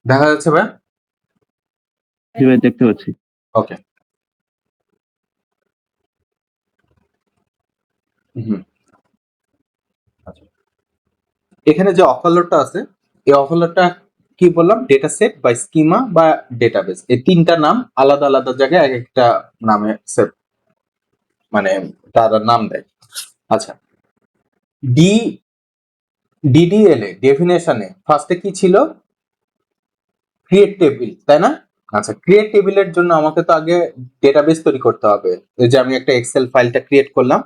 দেখা যাচ্ছে ভাই জি ভাই, দেখতে পাচ্ছি। ওকে হুম আচ্ছা এখানে যে ওভারলোডটা আছে এই ওভারলোডটা কি বললাম ডেটা সেট বা স্কিমা বা ডেটাবেস এই তিনটা নাম আলাদা আলাদা জায়গায় এক একটা নামে সেভ মানে তারা নাম দেয় আচ্ছা ডি ডিডিএল এ ডেফিনেশনে ফার্স্টে কি ছিল ক্রিয়েট টেবিল তাই না আচ্ছা ক্রিয়েট টেবিলের জন্য আমাকে তো আগে ডেটাবেস তৈরি করতে হবে এই যে আমি একটা এক্সেল ফাইলটা ক্রিয়েট করলাম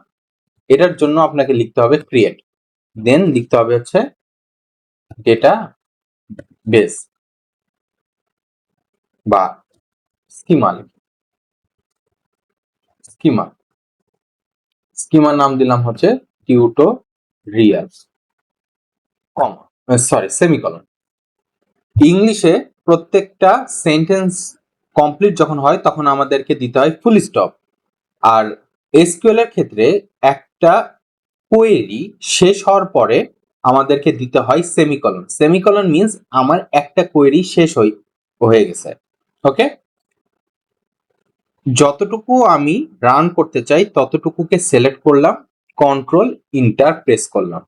এটার জন্য আপনাকে লিখতে হবে ক্রিয়েট দেন লিখতে হবে হচ্ছে ডেটা বেস বা স্কিমা স্কিমা স্কিমার নাম দিলাম হচ্ছে টিউটোরিয়াল কমা সরি সেমিকলন ইংলিশে প্রত্যেকটা সেন্টেন্স কমপ্লিট যখন হয় তখন আমাদেরকে দিতে হয় ফুল স্টপ আর এসকিউএল এর ক্ষেত্রে একটা কোয়েরি শেষ হওয়ার পরে আমাদেরকে দিতে হয় সেমিকলন সেমিকলন মিন্স আমার একটা কোয়েরি শেষ হয়ে গেছে ওকে যতটুকু আমি রান করতে চাই ততটুকুকে সিলেক্ট করলাম কন্ট্রোল ইন্টার প্রেস করলাম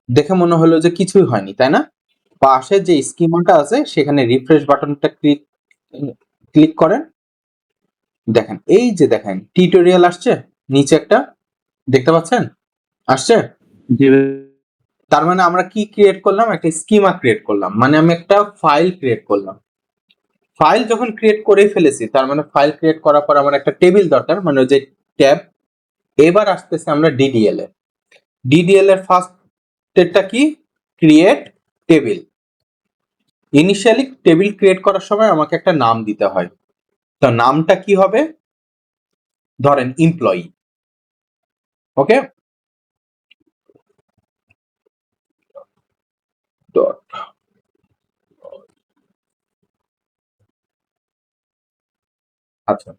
দেখে মনে হলো যে কিছুই হয়নি তাই না পাশে যে স্কিমাটা আছে সেখানে রিফ্রেশ বাটনটা ক্লিক করেন দেখেন এই যে দেখেন টিউটোরিয়াল আসছে নিচে একটা দেখতে পাচ্ছেন আসছে জি ভাই। তার মানে আমরা কি ক্রিয়েট করলাম একটা স্কিমা ক্রিয়েট করলাম মানে আমি একটা ফাইল ক্রিয়েট করলাম ফাইল যখন ক্রিয়েট করে ফেলেছি তার মানে ফাইল ক্রিয়েট করার পর আমার একটা টেবিল দরকার মানে ওই যে ট্যাব এবার আসতেছে আমরা ডিডিএল এ ডিডিএল এর ফার্স্ট স্টেপটা কি create table initially table create করার সময় আমাকে একটা নাম দিতে হয় তো নামটা কি হবে ধরেন এমপ্লয়ি ওকে ডট আচ্ছা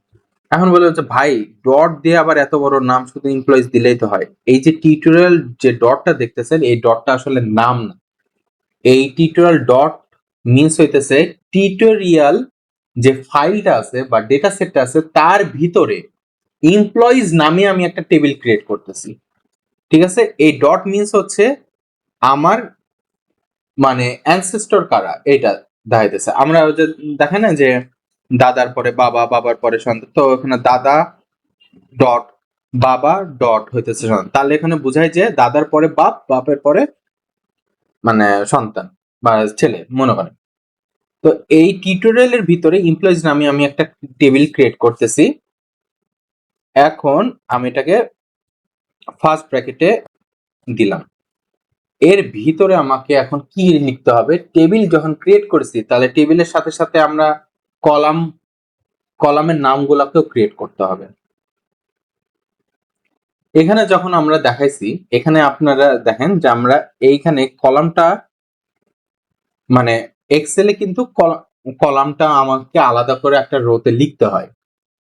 এখন বলে হচ্ছে ভাই ডট দিয়ে আবার এত বড় নাম শুধু এমপ্লয়িজ দিলেই তো হয় এই যে টিউটোরিয়াল যে ডটটা দেখতেছেন এই ডটটা আসলে নাম না এই টিউটোরিয়াল ডট মিন্স হইতেছে টিউটোরিয়াল যে ফাইলটা আছে বা ডেটা সেটটা আছে তার ভিতরে এমপ্লয়িজ নামে আমি একটা টেবিল ক্রিয়েট করতেছি ঠিক আছে এই ডট মিন্স হচ্ছে আমার মানে অ্যানসেস্টর কারা এটা দেখাইতেছে আমরা ওই যে দেখেন না যে দাদার পরে বাবা বাবার পরে সন্তান তো এখানে দাদা ডট বাবা ডট হইতেছে সন্তান তাহলে এখানে বোঝায় যে দাদার পরে বাপ বাপের পরে মানে সন্তান বা ছেলে মনে করেন তো এই টিউটোরিয়ালের ভিতরে এমপ্লয়িজ নামে আমি একটা টেবিল ক্রিয়েট করতেছি এখন আমি এটাকে ফার্স্ট ব্র্যাকেটে দিলাম এর ভিতরে আমাকে এখন কি লিখতে হবে টেবিল যখন ক্রিয়েট করেছি তাহলে টেবিলের সাথে সাথে আমরা কলাম কলামের নামগুলোকেও ক্রিয়েট করতে হবে এখানে যখন আমরা দেখাইছি এখানে আপনারা দেখেন যে আমরা এইখানে কলামটা মানে এক্সেলে কিন্তু কলামটা আমাকে আলাদা করে একটা রোতে লিখতে হয়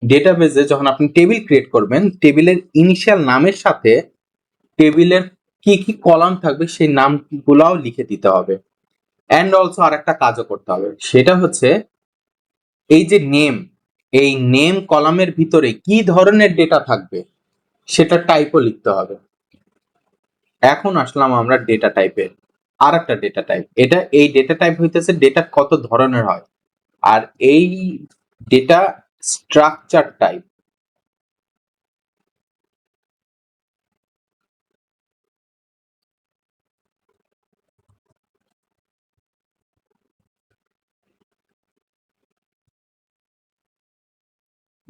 ডেটাবেজে যখন আপনি টেবিল ক্রিয়েট করবেন টেবিলের ইনিশিয়াল নামের সাথে টেবিলের কি কি কলাম থাকবে সেই নামগুলাও লিখে দিতে হবে অ্যান্ড অলসো আর একটা কাজও করতে হবে সেটা হচ্ছে এই যে নেম এই নেম কলামের ভিতরে কি ধরনের ডেটা থাকবে সেটা টাইপও লিখতে হবে। এখন আসলাম আমরা ডেটা টাইপে, আর একটা ডেটা টাইপ, এই ডেটা টাইপ হইতেছে ডেটা কত ধরনের হয়, আর এই data structure type.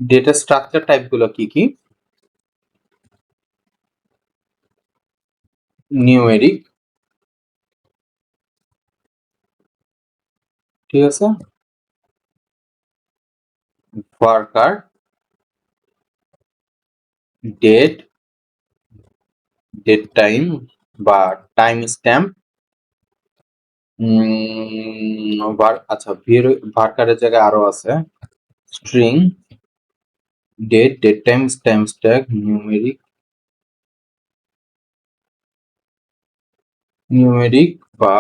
Data structure type গুলো কি কি? নিউমেরিক, ঠিক আছে, ওয়ার্কার, ডেট, ডেট টাইম বা টাইম স্ট্যাম্প, আচ্ছা ভার্কারের জায়গায় আরো আছে string, date, date time, time stamp, numeric বা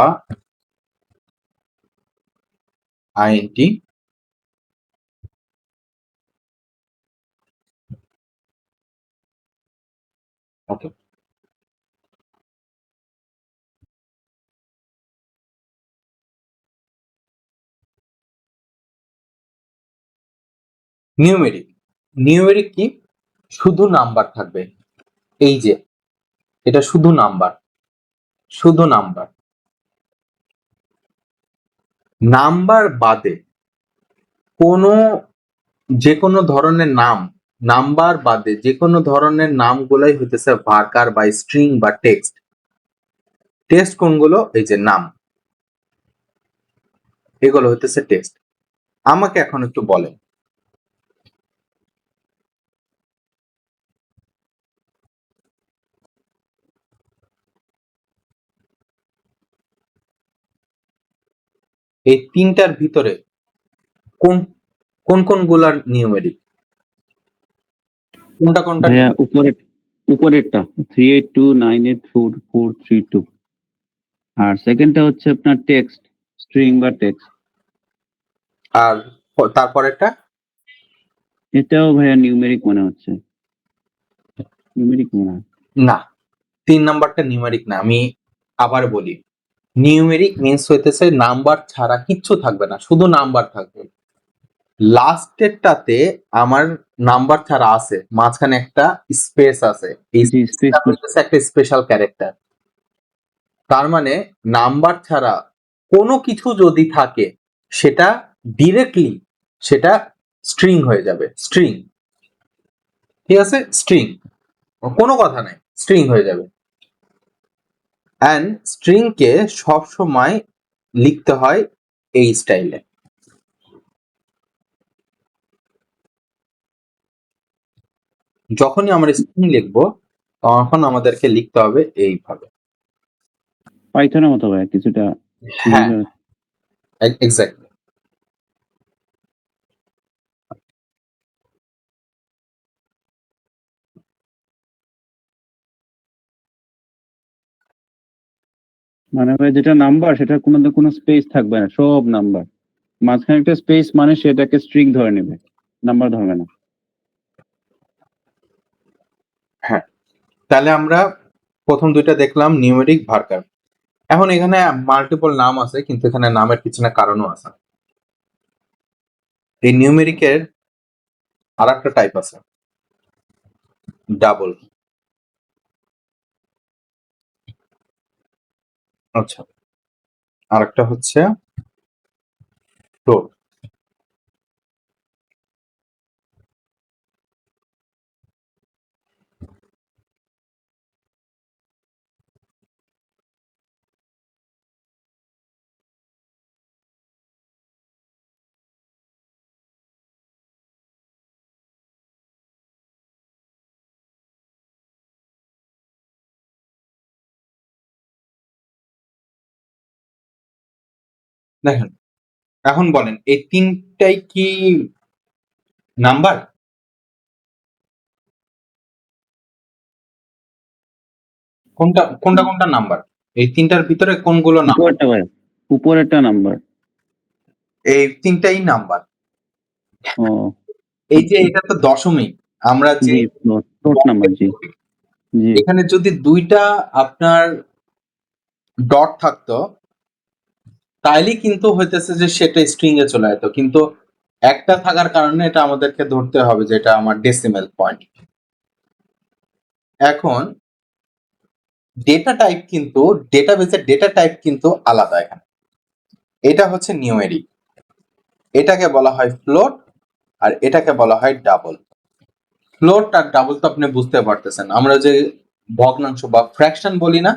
আইএনটি, ওকে। নিউমেরিক, নিউমেরিক কি? শুধু নাম্বার থাকবে, এই যে এটা শুধু নাম্বার, শুধু নাম্বার, নাম্বার বাদে কোনো যে কোনো ধরনের নাম, নাম্বার বাদে যে কোনো ধরনের নামগুলাই হইতেছে ভার্কার বা স্ট্রিং বা টেক্সট। টেক্সট কোনগুলো? এই যে নাম, এগুলো হইতেছে টেক্সট। আমাকে এখন একটু বলেন এই তিনটার ভিতরে কোন কোন কোনগুলার নিউমেরিক, কোনটা কোনটা? ভাইয়া উপরেরটা 3829844432, আর সেকেন্ডটা হচ্ছে আপনার টেক্সট, স্ট্রিং বা টেক্সট। আর তারপরেরটা? এটাও ভাইয়া নিউমেরিক মনে হচ্ছে, নিউমেরিক মনে হয়। না, 3 নাম্বারটা নিউমেরিক না। আমি আবার বলি, নিউমেরিক মিন্স হইতেছে নাম্বার ছাড়া কিচ্ছু থাকবে না, শুধু নাম্বার থাকবে। লাস্টেরটাতে আমার নাম্বার ছাড়া আছে, মাঝখানে একটা স্পেস আছে, এই জি, স্পেস। স্পেসটা হইতেছে একটা স্পেশাল ক্যারেক্টার। তার মানে নাম্বার ছাড়া কোনো কিছু যদি থাকে সেটা ডিরেক্টলি সেটা স্ট্রিং হয়ে যাবে, স্ট্রিং, ঠিক আছে, স্ট্রিং, কোনো কথা নাই, স্ট্রিং হয়ে যাবে। অ্যান্ড স্ট্রিংকে সবসময় লিখতে হয় এই স্টাইলে। যখনই আমরা স্ট্রিং লিখবো তখন আমাদেরকে লিখতে হবে এইভাবে। পাইথনের মতো ভাইয়া কিছুটা হ্যাঁ, similar। এক্স্যাক্টলি। মানে ভাই যেটা নাম্বার সেটা কোনো স্পেস থাকবে না, সব নাম্বার। মাঝখানে একটা স্পেস মানে সেটাকে স্ট্রিং ধরে নেবে, নাম্বার ধরবে না। হ্যাঁ, তাহলে আমরা প্রথম দুইটা দেখলাম নিউমেরিক, ভার্কার। এখন এখানে মাল্টিপল নাম আছে, কিন্তু এখানে নামের পিছনে কারণও আছে। এই নিউমেরিকের আর একটা টাইপ আছে, ডাবল। আচ্ছা, আর একটা হচ্ছে ফ্লোট। দেখেন, এখন বলেন এই তিনটাই কি নাম্বার? কোনটা কোনটা কোনটা নাম্বার? এই তিনটার ভিতরে কোনগুলো নাম্বার? উপরেরটা ভাই, উপরেরটা নাম্বার। এই তিনটাই নাম্বার। ও এই যে এটা তো দশমিক, আমরা যে জি, ফ্লোট নাম্বার, জি জি এখানে যদি 2টা আপনার ডট থাকতো তাইলে কিন্তু হইতেছে যে সেটা স্ট্রিং এ চলে যেত, কিন্তু একটা থাকার কারণে এটা আমাদেরকে ধরতে হবে যে এটা আমার ডেসিমেল পয়েন্ট। এখন ডেটা টাইপ কিন্তু ডেটাবেসের ডেটা টাইপ কিন্তু আলাদা। এখানে এটা হচ্ছে নিউমেরিক, এটাকে বলা হয় ফ্লোট, আর এটাকে বলা হয় ডাবল। ফ্লোট আর ডাবল তো আপনি বুঝতে পারতেছেন, আমরা যে ভগ্নাংশ বা ফ্র্যাকশন বলি না,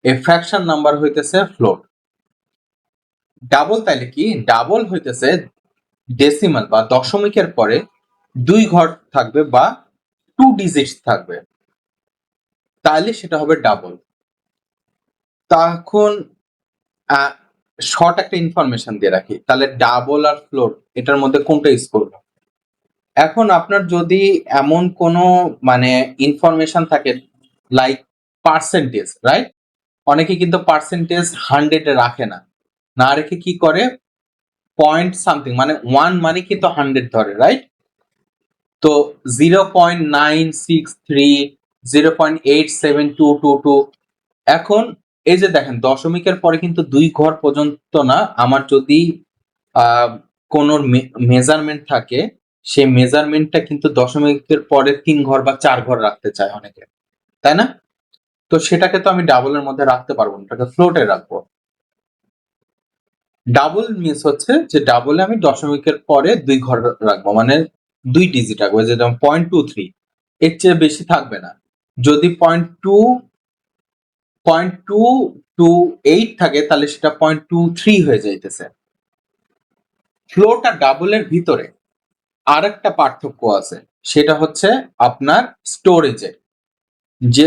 এই ফ্র্যাকশন নাম্বার হইতেছে ফ্লোট। ডাবল তাইলে কি? ডাবল হইতেছে ডেসিমাল বা দশমিকের পরে 2 ঘর থাকবে বা 2 ডিজিটস থাকবে, তাহলে সেটা হবে ডাবল। তখন শর্ট একটা ইনফরমেশন দিয়ে রাখি, তাহলে ডাবল আর ফ্লোট এটার মধ্যে কোনটা ইউজ করবো? এখন আপনার যদি এমন কোনো মানে ইনফরমেশন থাকে লাইক পার্সেন্টেজ, রাইট? অনেকে কিন্তু পার্সেন্টেজ 100 এ রাখে না, না রেখে কি করে পয়েন্ট সামথিং মানে 1 মানে কিন্তু 100 ধরে, রাইট? তো 0.963, 0.87222, এখন এই যে দেখেন দশমিকের পরে কিন্তু 2 ঘর পর্যন্ত না, আমার যদি কোন মেজারমেন্ট থাকে সেই মেজারমেন্টটা কিন্তু দশমিকের পরে 3 ঘর বা 4 ঘর রাখতে চায় অনেকে, তাই না? তো সেটাকে তো আমি ডাবলের মধ্যে রাখতে পারবো না, এটাকে ফ্লোটে রাখবো। ডাবল মিনস হচ্ছে যে ডাবলে আমি দশমিকের পরে 2 ঘর রাখবো, মানে 2 ডিজিট রাখবো, যেটা 0.23, এর চেয়ে বেশি থাকবে না। যদি 0.28 থাকে তাহলে সেটা 0.23 হয়ে যাইতেছে। ফ্লোট আর ডাবলের ভিতরে আরেকটা পার্থক্য আছে, সেটা হচ্ছে আপনার স্টোরেজে। যে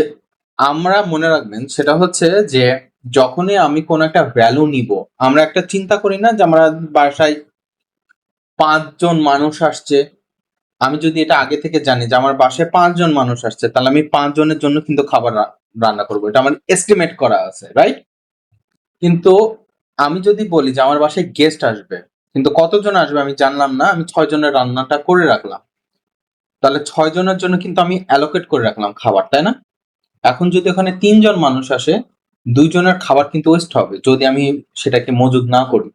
আমরা মনে রাখবেন সেটা হচ্ছে যে যখনই আমি কোন একটা ভ্যালু নিব, আমরা একটা চিন্তা করি না যে আমরা বাসায় 5 জন মানুষ আসছে, আমি যদি এটা আগে থেকে জানি যে আমার বাসায় 5 জন মানুষ আসছে, তাহলে আমি 5 জনের জন্য কিন্তু খাবার রান্না করবো, এটা আমার এস্টিমেট করা আছে, রাইট? কিন্তু আমি যদি বলি যে আমার বাসায় গেস্ট আসবে, কিন্তু কতজন আসবে আমি জানলাম না, আমি 6 জনের রান্নাটা করে রাখলাম, তাহলে 6 জনের জন্য কিন্তু আমি অ্যালোকেট করে রাখলাম খাবার, তাই না? এখন যদি ওখানে 3 জন মানুষ আসে, 2 জনের খাবার কিন্তু ওয়েস্ট হবে যদি আমি সেটাকে মজুদ না করি।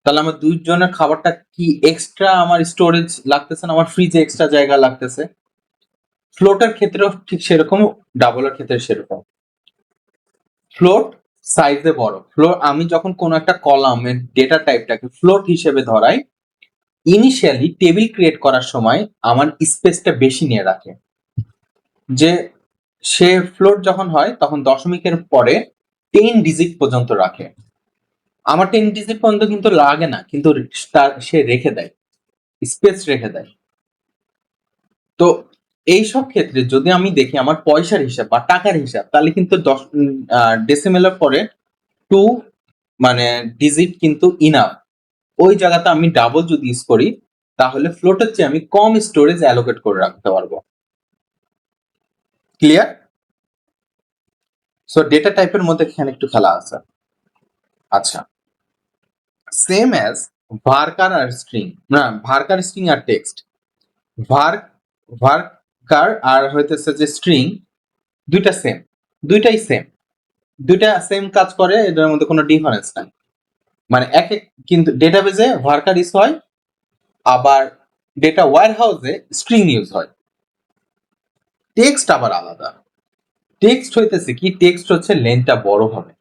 তাহলে আমার 2 জনের খাবারটা কি এক্সট্রা আমার স্টোরেজ লাগতেছে না, আমার ফ্রিজে এক্সট্রা জায়গা লাগতেছে। ফ্লোটের ক্ষেত্রেও ঠিক সেরকম, ডাবলের ক্ষেত্রে সেরকম। ফ্লোট সাইজে বড়। ফ্লোট আমি যখন কোন একটা কলামের ডেটা টাইপটাকে ফ্লোট হিসেবে ধরাই, ইনিশিয়ালি টেবিল ক্রিয়েট করার সময় আমার স্পেসটা বেশি নিয়ে রাখে। যে সে ফ্লোট যখন হয় তখন দশমিকের পরে 10 ডিজিট পর্যন্ত রাখে। আমার 10 ডিজিট পর্যন্ত কিন্তু লাগে না, কিন্তু সে রেখে দেয়, স্পেস রেখে দেয়। তো এইসব ক্ষেত্রে যদি আমি দেখি আমার পয়সার হিসাব বা টাকার হিসাব, তাহলে কিন্তু ডেসিমেলের পরে 2 মানে ডিজিট কিন্তু ইনাফ। ওই জায়গাতে আমি ডাবল যদি ইউজ করি তাহলে ফ্লোটের চেয়ে আমি কম স্টোরেজ অ্যালোকেট করে রাখতে পারবো। ক্লিয়ার? সো ডেটা টাইপের মধ্যে এখানে একটু খেলা আছে। আচ্ছা, সেম অ্যাজ ভার্কার আর স্ট্রিং, না ভার্কার স্ট্রিং আর টেক্সট। ভার্কার আর হইতেছে যে স্ট্রিং, দুইটা সেম, দুইটাই সেম, দুইটা সেম কাজ করে, এটার মধ্যে কোনো ডিফারেন্স নাই। মানে এক এক, কিন্তু ডেটাবেজে ভার্কার ইউজ হয়, আবার ডেটা ওয়্যার হাউসে স্ট্রিং ইউজ হয়। টেক্সট আবার আলাদা। টেক্সট হইতেছে কি, টেক্সট হচ্ছে লেন্থটা বড় হবে।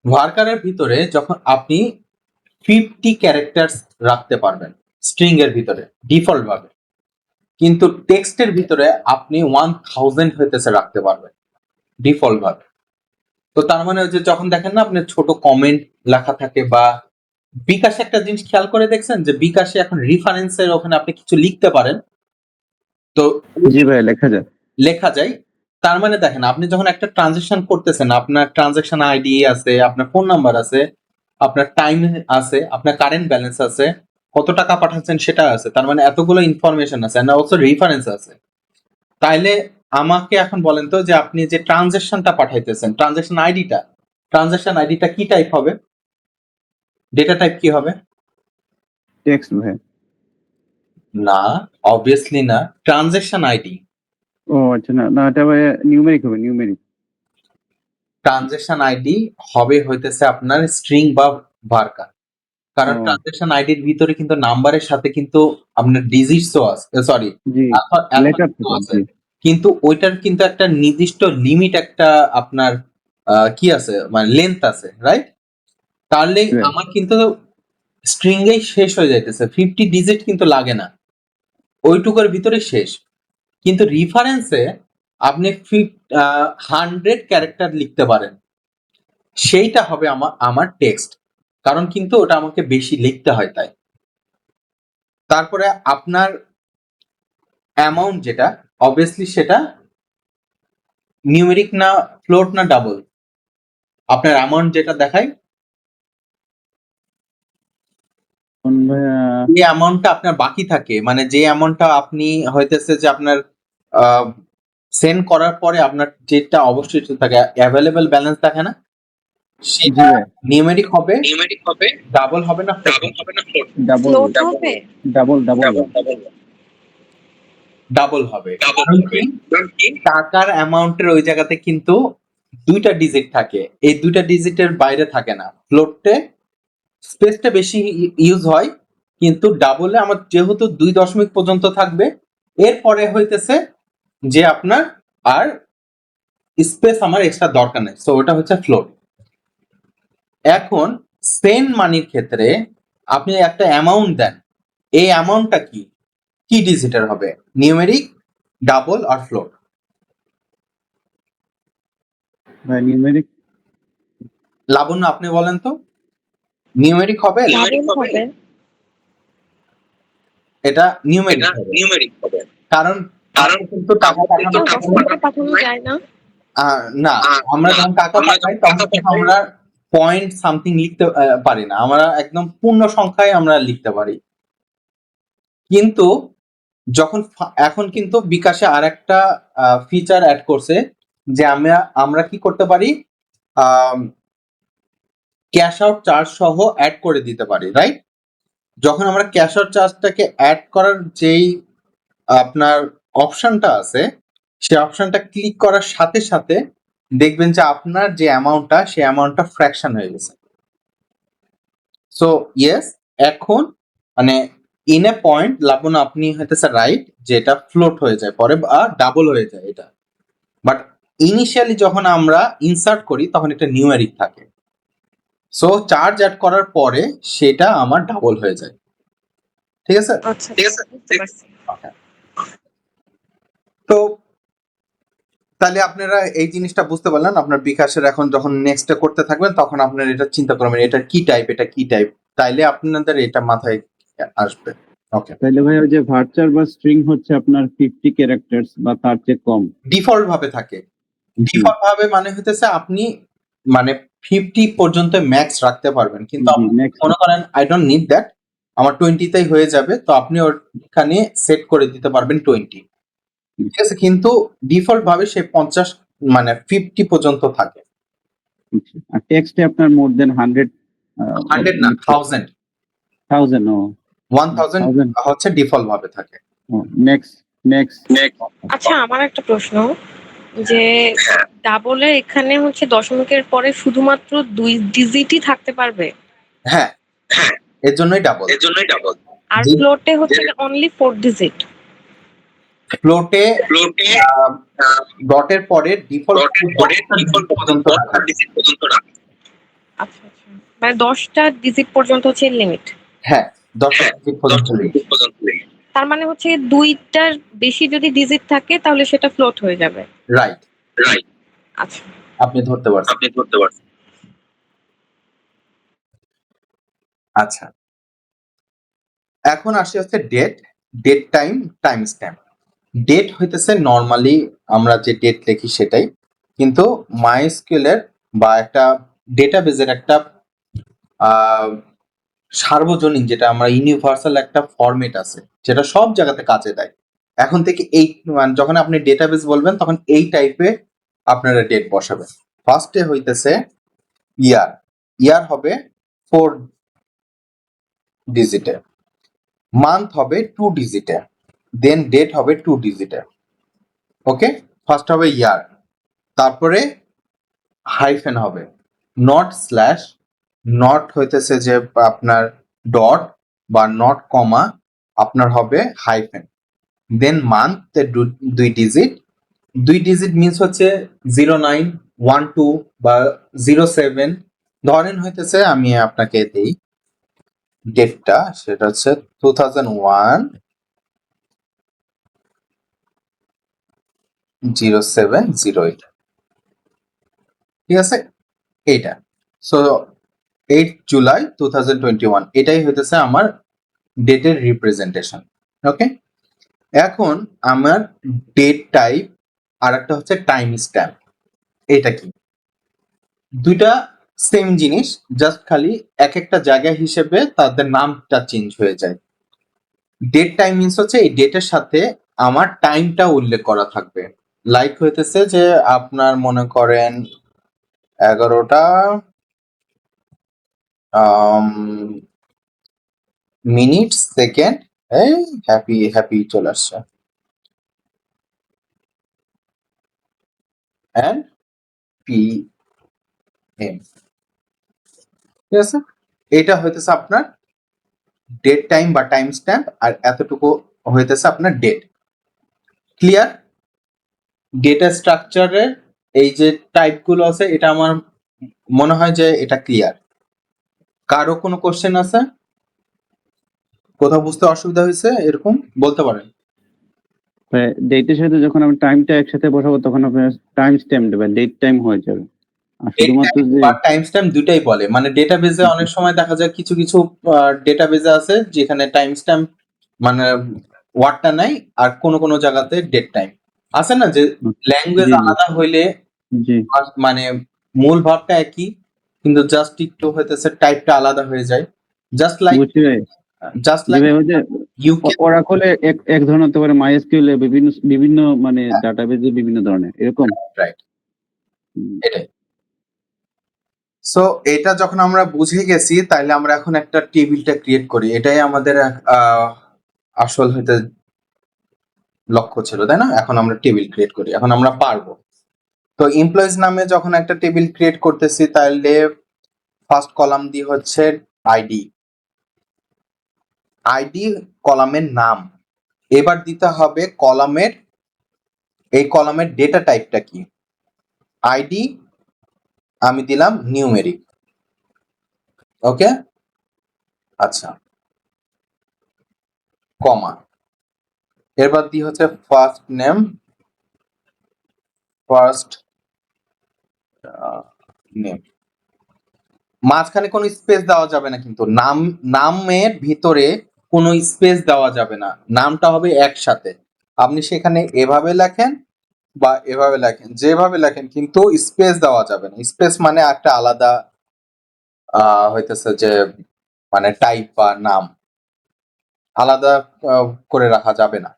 ভার্কারের ভিতরে যখন আপনি 50 ক্যারেক্টার্স রাখতে পারবেন স্ট্রিং এর ভিতরে ডিফল্ট ভাবে, কিন্তু টেক্সটের ভিতরে আপনি 1000 হইতেছে রাখতে পারবেন ডিফল্ট ভাবে। তো তার মানে যে যখন দেখেন না আপনার ছোট কমেন্ট লেখা থাকে, বা বিকাশে একটা জিনিস খেয়াল করে দেখছেন যে বিকাশে এখন রেফারেন্সের ওখানে আপনি কিছু লিখতে পারেন, তো জি ভাই, লেখা যায়। লেখা যায়। তার মানে দেখেন আপনি যখন একটা ট্রানজাকশন করতেছেন, আপনার ট্রানজাকশন আইডি আছে, আপনার ফোন নাম্বার আছে, আপনার টাইম আছে, আপনার কারেন্ট ব্যালেন্স আছে, কত টাকা পাঠাচ্ছেন সেটা আছে, তার মানে এতগুলো ইনফরমেশন আছে, এন্ড অলসো রেফারেন্স আছে। তাইলে আমাকে এখন বলেন তো যে আপনি যে ট্রানজাকশনটা পাঠাইতেছেন, ট্রানজাকশন আইডিটা কি টাইপ হবে, ডেটা টাইপ কি হবে? টেক্সট ভাই। না, অবভিয়াসলি না। Transaction ID. ও আচ্ছা, না না, এটা ভাই নিউমেরিক হবে, নিউমেরিক। ট্রানজ্যাকশন আইডি হবে হইতেছে আপনার স্ট্রিং বা ভার্কা। কারণ ও ট্রানজ্যাকশন আইডির ভিতরে কিন্তু নাম্বারের সাথে কিন্তু আপনার ডিজিটসও আছে, সরি জি, লেটার অ্যালফাবেটও থাকে আছে। জি। কিন্তু ওইটার কিন্তু একটা নির্দিষ্ট লিমিট একটা আপনার কি আছে মানে লেন্থ আছে, রাইট? তাহলে Right. আমার কিন্তু স্ট্রিং এই শেষ হয়ে যাইতেছে, 50 ডিজিট কিন্তু লাগে না, ওইটুকুর ভিতরে শেষ। কিন্তু রিফারেন্সে আপনি 100 ক্যারেক্টার লিখতে পারেন, সেইটা হবে আমার টেক্সট, কারণ কিন্তু ওটা আমাকে বেশি লিখতে হয় তাই। তারপরে আপনার অ্যামাউন্ট যেটা, অবভিয়াসলি সেটা নিউমেরিক না ফ্লোট না ডাবল। আপনার অ্যামাউন্ট যেটা দেখায়, এখন ভাইয়া যে অ্যামাউন্টটা আপনার বাকি থাকে, মানে যে অ্যামাউন্টটা আপনি হইতেছে যে আপনার সেন্ড করার পরে আপনার যেটা অবশ্যই থাকে অ্যাভেলেবল ব্যালেন্স দেখে না, জি সেটা ভাই, নিউমেরিক হবে, ডাবল হবে না ফ্লোট হবে? ডাবল ফ্লোট হবে? ডাবল ডাবল ডাবল হবে। কারণ কি? টাকার অ্যামাউন্টের ওই জায়গাতে কিন্তু 2টা ডিজিট থাকে, এই 2টা ডিজিটের বাইরে থাকে না। ফ্লোটে স্পেসটা বেশি ইউজ হয়, কিন্তু ডাবলে আমার যেহেতু 2 দশমিক পর্যন্ত থাকবে, এরপরে হইতেছে যে আপনার আর স্পেস আমার এক্সট্রা দরকার নেই, সো ওটা হচ্ছে ফ্লোট। এখন সেন্ড মানির ক্ষেত্রে আপনি একটা অ্যামাউন্ট দেন, এই অ্যামাউন্টটা কি কি ডিজিটের হবে? নিউমেরিক, ডাবল আর ফ্লোট? ভাই নিউমেরিক। লাবণ্য আপনি বলেন তো, নিউমেরিক হবে? ডাবল হবে। এটা নিউমেরিক হবে, কারণ কাউকে কিন্তু টাকা পাঠানোর কেউ সময় দশমিকে পাঠানো যায় না? না, আমরা যখন টাকা পাঠাই তখন কিন্তু আমরা পয়েন্ট সামথিং লিখতে পারি না, আমরা একদম পূর্ণ সংখ্যায় আমরা লিখতে পারি। কিন্তু যখন এখন কিন্তু বিকাশে আরেকটা ফিচার অ্যাড করছে, যে আমরা কি করতে পারি, ক্যাশ আউট চার্জ সহ অ্যাড করে দিতে পারি, রাইট? যখন আমরা ক্যাশ আউট চার্জটাকে অ্যাড করার যেই আপনার অপশনটা আছে, সেই অপশনটা ক্লিক করার সাথে সাথে দেখবেন যে আপনার যে অ্যামাউন্টটা, সেই অ্যামাউন্টটা ফ্র্যাকশন হয়ে গেছে। সো ইয়েস, এখন মানে ইন এ পয়েন্ট লাবণ আপনি হইতেছে রাইট, যে এটা ফ্লোট হয়ে যায় পরে বা ডাবল হয়ে যায় এটা, বাট ইনিশিয়ালি যখন আমরা ইনসার্ট করি তখন এটা নিউমেরিক থাকে। সো চার্জ অ্যাড করার পরে সেটা আমার ডাবল হয়ে যায়, ঠিক আছে? আচ্ছা, বুঝতে পারছি। Okay. তো তাহলে আপনারা এই জিনিসটা বুঝতে পারলেন, আপনার বিকাশের এখন যখন নেক্সটে করতে থাকবেন তখন আপনারা এটা চিন্তা করবেন এটা কি টাইপ, এটা কি টাইপ, তাইলে আপনাদের এটা মাথায় আসবে। ওকে, তাহলে ভাই ওই যে ভার্চার বা স্ট্রিং হচ্ছে আপনার 50 ক্যারেক্টার্স বা তার চেয়ে কম। ডিফল্ট ভাবে থাকে। ডিফল্ট ভাবে মানে হইতেছে আপনি মানে 50 পর্যন্ত ম্যাক্স রাখতে পারবেন, কিন্তু জি, আপনি নেক্সট। মনে করেন আই ডোন্ট নিড দ্যাট, আমার 20তেই হয়ে যাবে, তো আপনি ওখানে সেট করে দিতে পারবেন 20, ঠিক আছে? কিন্তু ডিফল্ট ভাবে সে 50 মানে 50 পর্যন্ত থাকে। আর টেক্সটে আপনার মোর দেন 100 100 না, 1000। 1000 ও 1000 1000 হচ্ছে ডিফল্ট ভাবে থাকে। Next next. আচ্ছা, আমার একটা প্রশ্ন, যে ডাবলে এখানে হচ্ছে দশমিকের পরে শুধুমাত্র 2 ডিজিটই থাকতে পারবে, হ্যাঁ, এর জন্যই ডাবল। আর যে ফ্লোটে হচ্ছে অনলি 4 ডিজিট? ফ্লোটে ডটের পরে ডিফল্ট পর্যন্ত রাখা যায়। আচ্ছা আচ্ছা, মানে 10টা ডিজিট পর্যন্ত হচ্ছে লিমিট? হ্যাঁ, 10 ডিজিট পর্যন্ত লিমিট। তার মানে হচ্ছে 2টার বেশি যদি ডিজিট থাকে তাহলে সেটা ফ্লোট হয়ে যাবে। রাইট, আচ্ছা, আপনি ধরতে পারছেন। আচ্ছা, এখন আসি হচ্ছে date, date time, time stamp. Date হইতেছে নর্মালি আমরা যে ডেট লিখি সেটাই, কিন্তু মাইস্কুয়েলের বা একটা ডেটাবেজের একটা সার্বজনীন, যেটা আমরা ইউনিভার্সাল একটা ফরম্যাট আছে যেটা সব জায়গাতে কাজে দেয়। এখন থেকে এই মানে যখন আপনি ডেটাবেস বলবেন তখন এই টাইপের আপনারা ডেট বসাবেন। ফার্স্টে হইতেছে ইয়ার, ইয়ার হবে 4 ডিজিটে। মান্থ হবে 2 ডিজিটে, দেন ডেট হবে 2 ডিজিটে। ওকে, ফার্স্ট হবে ইয়ার, তারপরে হাইফেন হবে, নট স্ল্যাশ, নট হইতেছে যে আপনার ডট বা নট কমা, আপনার হবে হাইফেন, দেন মান্থ 2 ডিজিট, 2 ডিজিট মিনস হচ্ছে 0912 বা 07। ধরেন হইতেছে আমি আপনাকে দেই ডেটটা, সেটা হচ্ছে 2001-07-08, ঠিক আছে এইটা। সো 8 জুলাই 2021 এটাই হইতেছে আমার ডেটের রিপ্রেজেন্টেশন। ওকে, এখন আমার ডেট টাইপ আর একটা হচ্ছে টাইম স্ট্যাম্প। এটা কি? দুইটা সেম জিনিস, জাস্ট খালি এক একটা জায়গা হিসেবে তাদের নামটা চেঞ্জ হয়ে যায়। ডেট টাইম মিনস হচ্ছে এই ডেটের সাথে আমার টাইমটা উল্লেখ করা থাকবে। লাইক হইতেছে যে আপনার মনে করেন 11টা মিনিট সেকেন্ড, এই হ্যাপি হ্যাপি চলে আসছে, এন্ড পি এম, ঠিক আছে। এটা হইতেছে আপনার ডেট টাইম বা টাইম স্ট্যাম্প, আর এতটুকু হইতেছে আপনার ডেট। ক্লিয়ার? ডেটা স্ট্রাকচারের এই যে টাইপগুলো আছে, এটা আমার মনে হয় যে এটা ক্লিয়ার। কারো কোনো কোশ্চেন আছে? কোথাও বুঝতে অসুবিধা হয়েছে এরকম বলতে পারেন। ডেটের সাথে যখন আমি টাইমটা একসাথে বসাবো তখন আপনার টাইম স্ট্যাম্প দেবেন, ডেট টাইম হয়ে যাবে। আর ডেট শুধুমাত্র টাইম যে বা টাইম স্ট্যাম্প দুটাই বলে, মানে ডেটাবেজে অনেক সময় দেখা যায় কিছু কিছু ডেটাবেজে আছে যেখানে টাইম স্ট্যাম্প মানে ওয়ার্ডটা নাই, আর কোন কোন জায়গাতে ডেট টাইম আছে না, যে ল্যাঙ্গুয়েজ জি জি আলাদা হইলে জি মানে মূল ভাবটা একই, কিন্তু জাস্ট একটু হইতেছে টাইপটা আলাদা হয়ে যায়। জাস্ট লাইক বুঝছি ভাই। জাস্ট যে লাইক ভাই ওই যে ইউকে। ওরাকলে এক এক ধরনের হতে পারে, মাইএসকিউএল এ বিভিন্ন বিভিন্ন মানে ডাটাবেজে বিভিন্ন ধরনের এরকম। রাইট, হুম। এটাই। সো এটা যখন আমরা বুঝে গেছি, তাইলে আমরা এখন একটা টেবিলটা ক্রিয়েট করি। এটাই আমাদের আসল হইতে লক্ষ্য ছিল, তাই না? এখন আমরা টেবিল ক্রিয়েট করি, এখন আমরা পারবো। তো এমপ্লয়িজ নামে যখন একটা টেবিল ক্রিয়েট করতেছি, তাহলে ফার্স্ট কলাম দিয়ে হচ্ছে আইডি, আইডি কলামের নাম। এবার দিতে হবে কলামের, এই কলামের ডেটা টাইপটা কি। আইডি আমি দিলাম নিউমেরিক। ওকে, আচ্ছা, কমা, এরপর দিয়ে হচ্ছে ফার্স্ট নেম, ফার্স্ট নেম, মাঝখানে কোনো স্পেস দেওয়া যাবে না, কিন্তু নামের ভিতরে কোনো স্পেস দেওয়া যাবে না, নামটা হবে একসাথে। আপনি সেখানে এভাবে লেখেন বা এভাবে লেখেন, যেভাবে লেখেন, কিন্তু স্পেস দেওয়া যাবে না। স্পেস মানে একটা আলাদা হইতেছে যে মানে টাইপ বা নাম আলাদা করে রাখা যাবে না।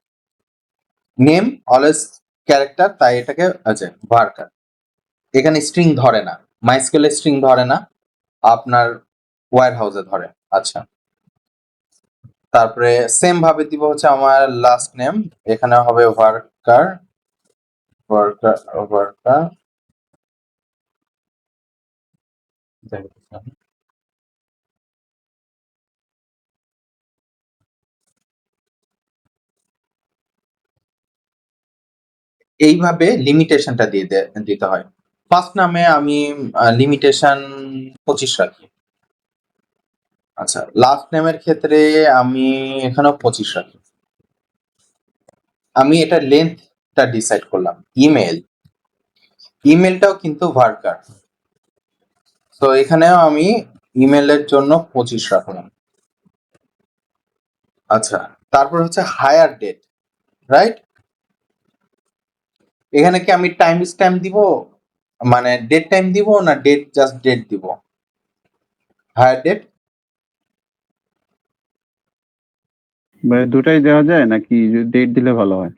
নেম অলওয়েজ ক্যারেক্টার, তাই এটাকে আছে ভার্কার। এখানে স্ট্রিং ধরে না, মাইস্কেলে স্ট্রিং ধরে না, আপনার ওয়্যার হাউসে ধরে। আচ্ছা, তারপরে সেম ভাবে দিব হচ্ছে আমার লাস্ট নেম, এখানে হবে ওয়ার্কার, ওয়ার্কার ওয়ার্কার, এইভাবে লিমিটেশনটা দিতে হয়। ফার্স্ট নামে আমি লিমিটেশন 25 রাখি। আচ্ছা, লাস্ট নেমের ক্ষেত্রে আমি এখানেও 25 রাখি। আমি এটা লেন্থটা ডিসাইড করলাম। ইমেলটাও কিন্তু ভার্কার, তো এখানেও আমি ইমেলের জন্য 25 রাখলাম। আচ্ছা, তারপর হচ্ছে হায়ার ডেট, রাইট? এখানে কি আমি টাইম স্ট্যাম্প দিব, মানে ডেট টাইম দিব, না জাস্ট ডেট দিব? হায়ার ডেট দুটাই দেওয়া যায় নাকি ডেট দিলে ভালো হয়?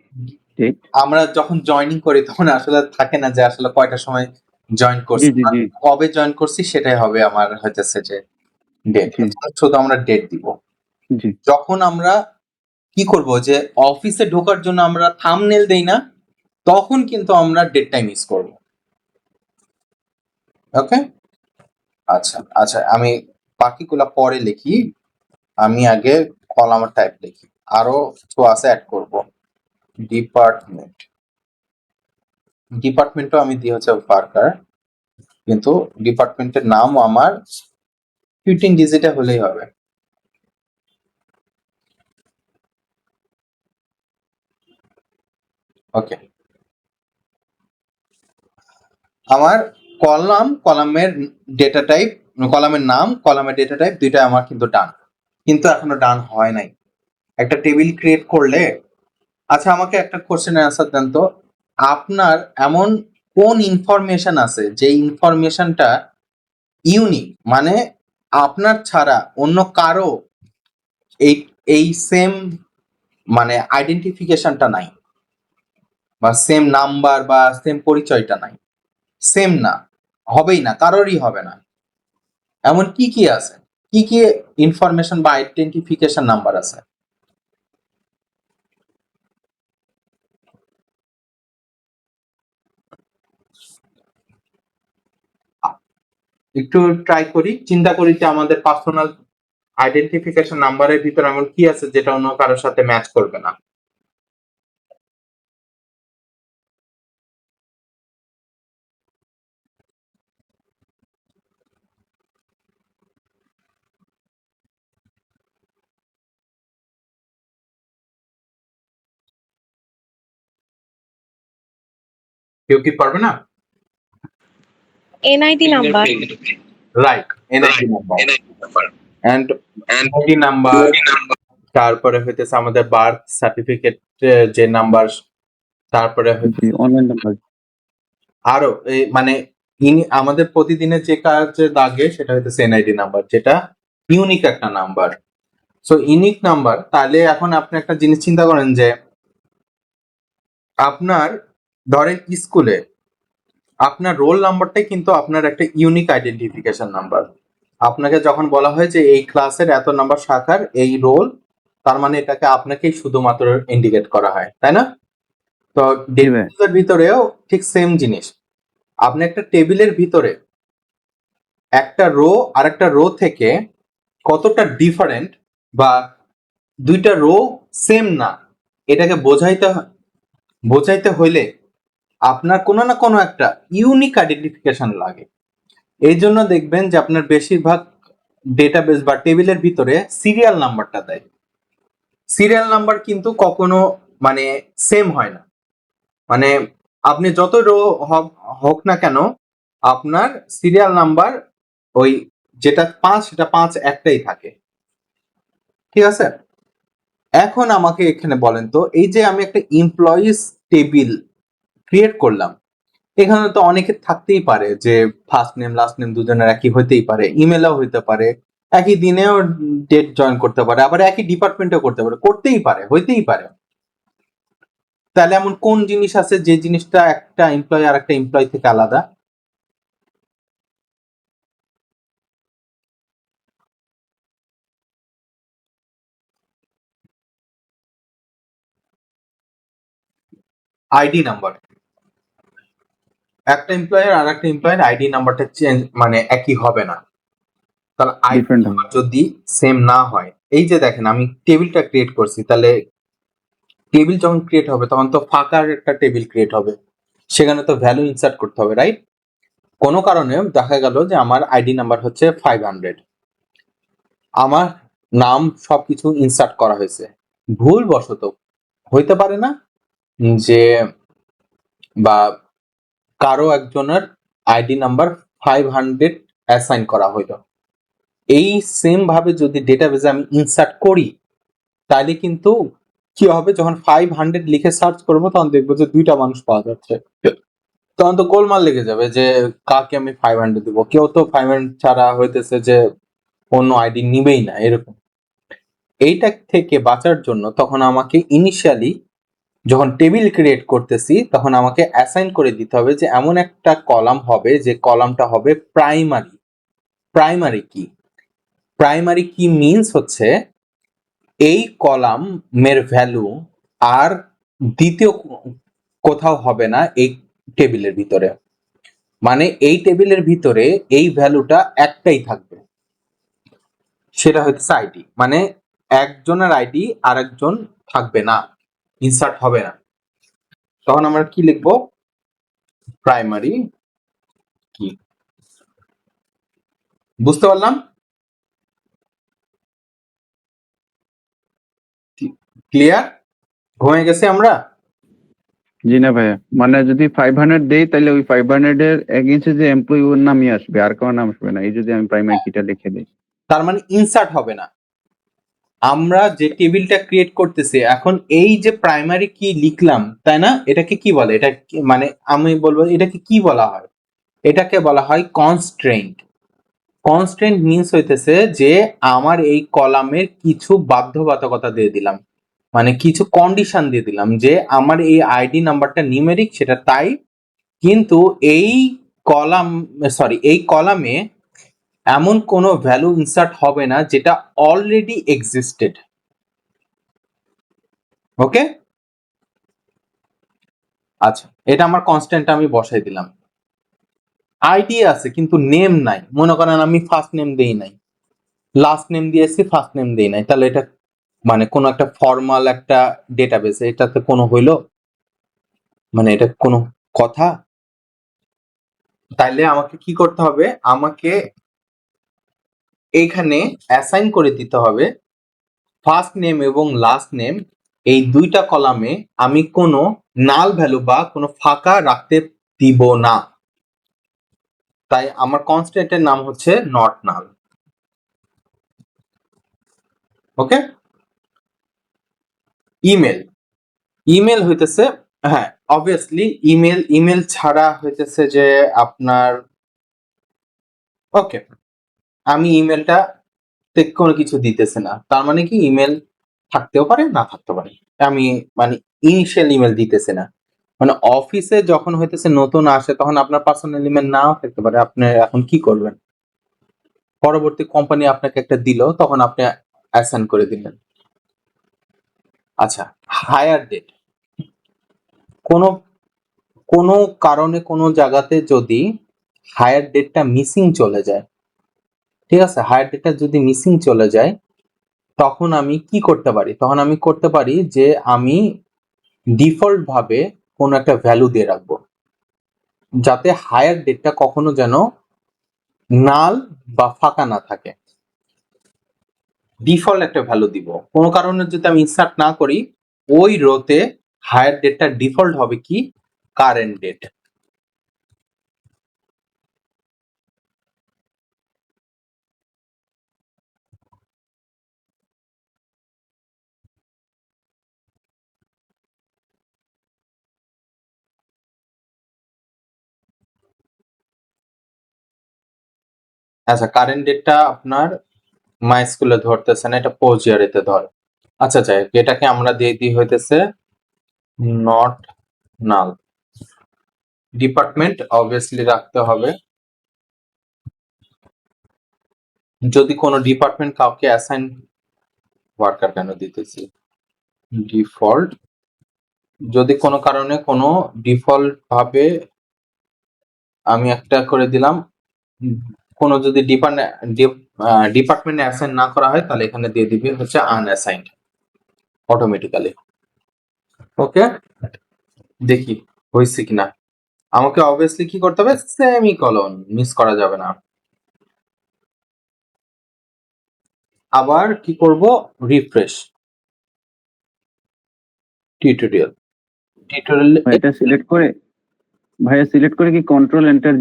ডেট। আমরা যখন জয়েনিং করি তখন আসলে থাকে না যে আসলে কয়টার সময় জয়েন জি করছি, জি জি কবে জয়েন করছি সেটাই হবে আমার হইতেছে যে ডেট, জি। শুধু আমরা ডেট দিব। জি। যখন আমরা কি করব যে অফিসে ঢোকার জন্য আমরা থাম্বনেল দেই না, তখন কিন্তু আমরা ডেট টাইম ইউজ করব। ওকে? আচ্ছা, আচ্ছা আমি বাকিগুলা পরে লিখি। আমি আগে কলামের টাইপ লিখি। আরো কিছু আছে এড করব। ডিপার্টমেন্ট। ডিপার্টমেন্টও আমি দিই হচ্ছে ওয়ার্কার, কিন্তু ডিপার্টমেন্টের নাম আমার 15 ডিজিটে হলেই হবে। ওকে, আমার কলামের ডেটা টাইপ, কলামের নাম, কলামের ডেটা টাইপ দুইটা আমার কিন্তু ডান, কিন্তু এখনো ডান হয় নাই। একটা টেবিল ক্রিয়েট করলে, আচ্ছা আমাকে একটা কোশ্চেনের অ্যান্সার দেন তো, আপনার এমন কোন ইনফরমেশন আছে যে ইনফরমেশনটা ইউনিক, মানে আপনার ছাড়া অন্য কারো এই এই সেম মানে আইডেন্টিফিকেশনটা নাই, বা সেম নাম্বার বা সেম পরিচয়টা নাই, সেম না, হবেই না, কারোরই হবে না, এমন কি কি আছে, কি কি ইনফরমেশন বা আইডেন্টিফিকেশন নাম্বার আছে? একটু ট্রাই করি, চিন্তা করি যে আমাদের পার্সোনাল আইডেন্টিফিকেশন নাম্বারের ভিতরে এমন কি আছে যেটা অন্য কারোর সাথে ম্যাচ করবে না। কেউ কি পারবে না? NID number. Right, NID number and NID number, তারপরে হইতেছে আমাদের বার্থ সার্টিফিকেট যে নাম্বার, তারপরে জি, অনলাইন নাম্বার। আরো এই মানে আমাদের প্রতিদিনের যে কাজে লাগে সেটা হইতেছে এনআইডি নাম্বার, যেটা ইউনিক একটা নাম্বার। সো ইউনিক নাম্বার, তাহলে এখন আপনি একটা জিনিস চিন্তা করেন যে আপনার ধরেন স্কুলে আপনার রোল নাম্বারটাই কিন্তু আপনার একটা ইউনিক আইডেন্টিফিকেশন নাম্বার। আপনাকে যখন বলা হয় যে এই ক্লাসের এত নাম্বার শাখার এই রোল, তার মানে এটাকে আপনাকেই শুধুমাত্র ইন্ডিকেট করা হয়, তাই না? তো জি ভাই। ডেটাবেসের ভিতরেও ঠিক সেম জিনিস। আপনি একটা টেবিলের ভিতরে একটা রো আর একটা রো থেকে কতটা ডিফারেন্ট, বা দুইটা রো সেম না, এটাকে বোঝাইতে হইলে আপনার কোনো না কোনো একটা ইউনিক আইডেন্টিফিকেশন লাগে। এই জন্য দেখবেন যে আপনার বেশিরভাগ ডেটাবেস বা টেবিলের ভিতরে সিরিয়াল নাম্বারটা দেয়। সিরিয়াল নাম্বার কিন্তু কখনো মানে সেম হয় না, মানে আপনি যত রো হোক না কেন, আপনার সিরিয়াল নাম্বার ওই যেটা 5 সেটা 5 একটাই থাকে। ঠিক আছে? এখন আমাকে এখানে বলেন তো, এই যে আমি একটা এমপ্লয়িজ টেবিল ক্রিয়েট করলাম, এখানে তো অনেকের থাকতেই পারে যে ফার্স্ট নেম লাস্ট নেম দুজনের একই হইতেই পারে, ইমেলও হইতে পারে, একই দিনেও ডেট জয়েন করতে পারে, আবার একই ডিপার্টমেন্টও করতে পারে, করতেই পারে, হইতেই পারে। তাহলে এমন কোন জিনিস আছে যে জিনিসটা একটা এমপ্লয় আর একটা এমপ্লয় থেকে আলাদা? ID number. একটা এমপ্লয়ের আর একটা এমপ্লয়ের আইডি নাম্বারটা চেঞ্জ মানে একই হবে না। তাহলে আইডি ডিফারেন্ট হবে। নাম্বার যদি সেম না হয়, এই যে দেখেন আমি টেবিলটা ক্রিয়েট করছি, তাহলে টেবিল যখন ক্রিয়েট হবে তখন তো ফাঁকার একটা টেবিল ক্রিয়েট হবে, সেখানে তো ভ্যালু ইনসার্ট করতে হবে, রাইট? কোনো কারণে দেখা গেল যে আমার আইডি নাম্বার হচ্ছে 500, আমার নাম সবকিছু ইনসার্ট করা হয়েছে, ভুল বশত হইতে পারে না যে, বা কারো একজনের আইডি নাম্বার 500 অ্যাসাইন করা হইলো, এই সেম ভাবে যদি ডেটাবেসে আমি ইনসার্ট করি, তাহলে কিন্তু কি হবে, যখন 500 লিখে সার্চ করবো তখন দেখবো যে দুইটা মানুষ পাওয়া যাচ্ছে, তখন তো গোলমাল লেগে যাবে যে কাকে আমি 500 দিব, কেউ তো 500 ছাড়া হইতেছে যে অন্য আইডি নিবেই না, এরকম। এইটা থেকে বাঁচার জন্য তখন আমাকে ইনিশিয়ালি যখন টেবিল ক্রিয়েট করতেছি তখন আমাকে অ্যাসাইন করে দিতে হবে যে এমন একটা কলাম হবে যে কলামটা হবে প্রাইমারি। প্রাইমারি কি? প্রাইমারি কি মিনস হচ্ছে এই কলামের ভ্যালু আর দ্বিতীয় কোথাও হবে না এই টেবিলের ভিতরে, মানে এই টেবিলের ভিতরে এই ভ্যালুটা একটাই থাকবে, সেটা হচ্ছে আইডি, মানে একজনের আইডি আর একজন থাকবে না, ইনসার্ট হবে না। তখন আমরা কি লিখবো, প্রাইমারি কি, বুঝতে পারলাম? ক্লিয়ার? ঘুমিয়ে গেছি আমরা? জি না ভাইয়া, মানে যদি 500 দেই তাহলে ওই 500 এর এগেইনস্টে যে এমপ্লয়ি ওর নামই আসবে, আর কারো নাম আসবে না। এই যদি আমি প্রাইমারি কিটা লিখে দিই, তার মানে ইনসার্ট হবে না। আমরা যে টেবিলটা ক্রিয়েট করতেছি এখন, এই যে প্রাইমারি কি লিখলাম তাই না, এটাকে কি বলে, এটা মানে আমি বলবো এটাকে কি বলা হয়, এটাকে বলা হয় কনস্ট্রেইন্ট। কনস্ট্রেইন্ট মিন্স হইতেছে যে আমার এই কলামের কিছু বাধ্যবাধকতা দিয়ে দিলাম, মানে কিছু কন্ডিশন দিয়ে দিলাম যে আমার এই আইডি নাম্বারটা নিউমেরিক সেটা তাই, কিন্তু এই এই কলামে এমন কোনো ভ্যালু ইনসার্ট হবে না যেটা অলরেডি এক্সিস্টেড। ওকে, আচ্ছা, এটা আমার কনস্ট্যান্ট আমি বসাই দিলাম। আইডি আছে কিন্তু নেম নাই, মনে করেন আমি ফার্স্ট নেম দেই নাই, লাস্ট নেম দিয়েছি, ফার্স্ট নেম দেই নাই, তাহলে এটা মানে কোনো একটা ফর্মাল একটা ডেটাবেস, এটাতে কোনো হইলো, মানে এটা কোনো কথা? তাইলে আমাকে কি করতে হবে, আমাকে এইখানে অ্যাসাইন করে দিতে হবে ফার্স্ট নেম এবং লাস্ট নেম, এই দুইটা কলামে আমি কোনো নাল ভ্যালু বা কোনো ফাঁকা রাখতে দিব না। তাই আমার কনস্ট্যান্টের নাম হচ্ছে not null. Okay, email, email হইতেছে, হ্যাঁ অবভিয়াসলি ইমেল ছাড়া হইতেছে যে আপনার, ওকে আমি ইমেলটা কোনো কিছু দিতেছে না, তার মানে কি ইমেল থাকতেও পারে না থাকতেও পারে, আমি মানে ইনিশিয়াল ইমেল দিতেছে না, মানে অফিসে যখন হইতেছে নতুন আসে তখন আপনার পার্সোনাল ইমেল নাও থাকতে পারে, আপনি এখন কি করবেন, পরবর্তী কোম্পানি আপনাকে একটা দিল তখন আপনি অ্যাসাইন করে দিলেন। আচ্ছা, হায়ার ডেট, কোনো কোনো কারণে কোনো জায়গাতে যদি হায়ার ডেটটা মিসিং চলে যায়, ঠিক আছে, হায়ার ডেটটা যদি মিসিং চলে যায় তখন আমি কি করতে পারি, তখন আমি করতে পারি যে আমি ডিফল্ট ভাবে কোনো একটা ভ্যালু দিয়ে রাখবো যাতে হায়ার ডেটটা কখনো যেন নাল বা ফাঁকা না থাকে, ডিফল্ট একটা ভ্যালু দিব। কোনো কারণে যদি আমি ইনসার্ট না করি, ওই রোতে হায়ার ডেটটা ডিফল্ট হবে কি, কারেন্ট ডেট। আচ্ছা, কারেন্ট ডেটটা আপনার মাই স্কুলে ধরতেছে না, এটা পোজিয়ারিতে ধরে। আচ্ছা যাই হোক, এটাকে আমরা দিয়ে দিই হইতেছে নট নাল। ডিপার্টমেন্ট অবভিয়াসলি রাখতে হবে, যদি কোনো ডিপার্টমেন্ট কাউকে অ্যাসাইন, ওয়ার্কার কেন দিতেছি, ডিফল্ট, যদি কোনো কারণে কোনো ডিফল্ট ভাবে আমি একটা করে দিলাম, কোনো যদি ডিপার্টমেন্টে অ্যাসাইন না করা হয় তাহলে এখানে দিয়ে দিবে হচ্ছে আনঅ্যাসাইন্ড অটোমেটিক্যালি। ওকে, দেখি হয়েছে কিনা, আমাকে অবভিয়াসলি কি করতে হবে, সেমিকোলন মিস করা যাবে না। আবার কি করব, রিফ্রেশ টিউটোরিয়াল, এটা সিলেক্ট করে ভাইয়া সিলেক্ট করে কি কন্ট্রোল এন্টার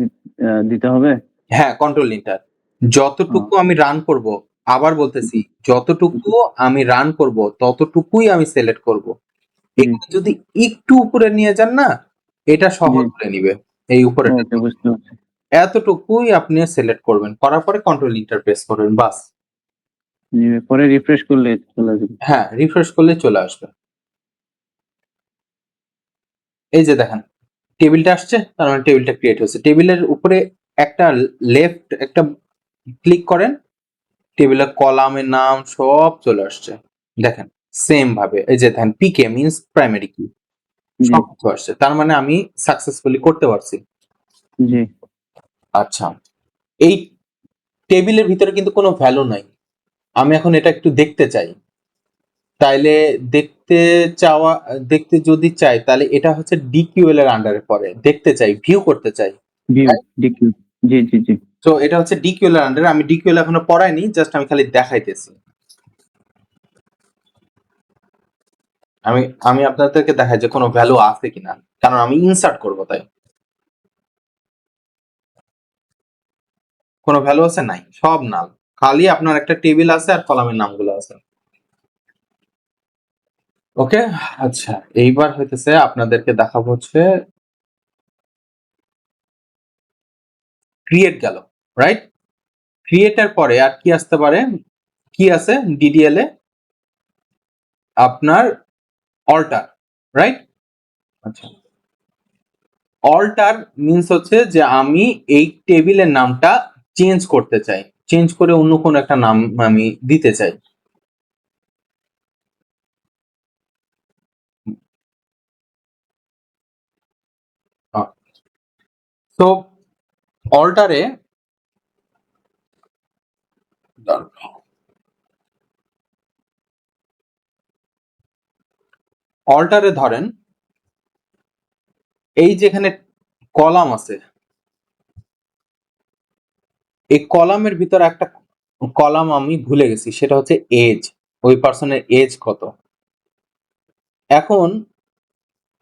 দিতে হবে? হ্যাঁ কন্ট্রোল এন্টার, যতটুকু আমি রান করব, আবার বলতেছি যতটুকু আমি রান করব ততটুকুই আমি সিলেক্ট করব, এখানে যদি একটু উপরে নিয়ে যান না এটা সহজ করে নিবে, এই উপরে ওকে, বুঝতে পারছি। এতটুকুই আপনি সিলেক্ট করবেন, করার পরে কন্ট্রোল এন্টার প্রেস করবেন, বাস। পরে রিফ্রেশ করলে চলে আসবে। হ্যাঁ, রিফ্রেশ করলে চলে আসবে। এই যে দেখেন টেবিলটা আসছে, তার মানে টেবিলটা ক্রিয়েট হয়েছে, টেবিলের উপরে একটা লেফট একটা ক্লিক করেন, টেবিলের কলামের নাম সব চলে আসছে। দেখেন সেম ভাবে এই যে দেখেন পিকে মিন্স প্রাইমারি কি জি সবকিছু আসছে, তার মানে আমি সাকসেসফুলি করতে পারছি। জি আচ্ছা, এই টেবিলের ভিতরে কিন্তু কোনো ভ্যালু নাই, আমি এখন এটা একটু দেখতে চাই, তাইলে দেখতে চাওয়া দেখতে যদি চাই তাহলে এটা হচ্ছে ডিকিউএল এর আন্ডারে পড়ে, দেখতে চাই ভিউ করতে চাই। ভিউ ডিকিউ জি জি জি তো এটা হচ্ছে ডিকিউএল এর আন্ডারে, আমি ডিকিউএল এখনো পড়াইনি, জাস্ট আমি খালি দেখাইতেছি। আমি আমি আপনাদেরকে দেখাই যে কোনো ভ্যালু আছে কিনা, কারণ আমি ইনসার্ট করব, তাই কোনো ভ্যালু আছে নাই, সব নাল, খালি আপনার একটা টেবিল আছে আর কলামের নামগুলো আছে। ওকে, আচ্ছা এইবার হইতেছে আপনাদেরকে দেখাবো হচ্ছে ক্রিয়েট গেল, রাইট? ক্রিয়েটের পরে আর কি আসতে পারে, কি আছে ডিডিএল এ আপনার অল্টার, রাইট? আচ্ছা, অল্টার মিন্স হচ্ছে যে আমি এই টেবিলের নামটা চেঞ্জ করতে চাই, চেঞ্জ করে অন্য কোনো একটা নাম আমি দিতে চাই। তো অল্টারে অল্টারে ধরেন এই যেখানে কলাম আছে, এই কলামের ভিতরে একটা কলাম আমি ভুলে গেছি, সেটা হচ্ছে এজ, ওই পার্সনের এজ কত। এখন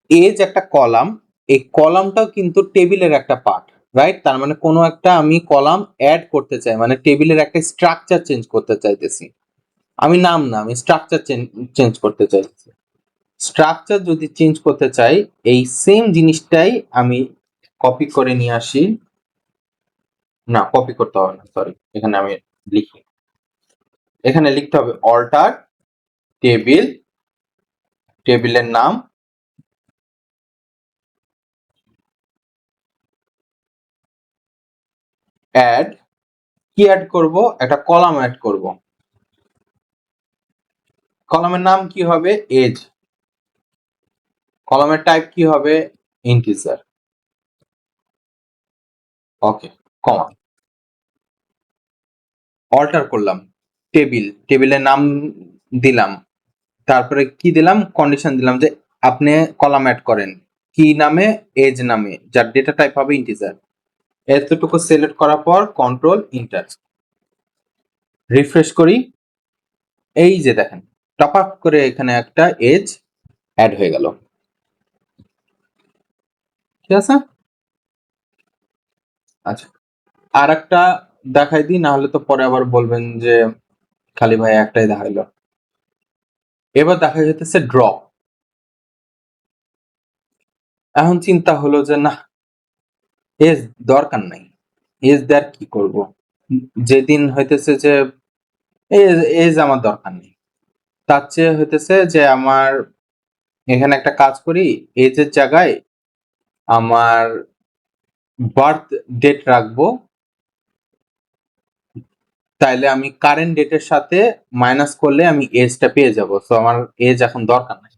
এজ একটা কলাম, এই কলামটাও কিন্তু টেবিলের একটা পার্ট, রাইট? তার মানে কোনো একটা আমি কলাম অ্যাড করতে চাই, মানে টেবিলের একটা স্ট্রাকচার চেঞ্জ করতে চাইতেছি, আমি নাম না, আমি স্ট্রাকচার চেঞ্জ করতে চাইতেছি। স্ট্রাকচার যদি চেঞ্জ করতে চাই, এই সেম জিনিসটাই আমি কপি করে নিয়ে আসি, না কপি করতে হবে না, সরি, এখানে আমি লিখি, এখানে লিখতে হবে অল্টার টেবিল, টেবিলের নাম অ্যাড, কি অ্যাড করব, একটা কলাম অ্যাড করব, কলামের নাম কি হবে এজ, কলামের টাইপ কি হবে ইন্টিজার, ওকে, কমা, অল্টার করলাম, টেবিল, টেবিলের নাম দিলাম, তারপরে কি দিলাম, কন্ডিশন দিলাম যে আপনি কলাম অ্যাড করেন কি নামে, এজ নামে, যার ডেটা টাইপ হবে ইন্টিজার। এতটুকু সিলেক্ট করার পর কন্ট্রোল ইন্টার, রিফ্রেশ করি, এই যে দেখেন টপ আপ করে এখানে একটা এজ অ্যাড হয়ে গেল, ঠিক আছে। আচ্ছা, আর একটা দেখাই দিই, না হলে তো পরে আবার বলবেন যে খালি ভাই একটাই দেখাইলো। এবার দেখা যেতেছে ড্রপ, এখন চিন্তা হলো যে না, এজ দরকার নাই, এজ দেওয়ার কি করব, যেদিন হইতেছে যে এজ এজ আমার দরকার নেই, তার চেয়ে হইতেছে যে আমার এখানে একটা কাজ করি, এজের জায়গায় আমার বার্থ ডেট রাখবো, তাইলে আমি কারেন্ট ডেটের সাথে মাইনাস করলে আমি এজটা পেয়ে যাব, সো আমার এজ এখন দরকার নাই।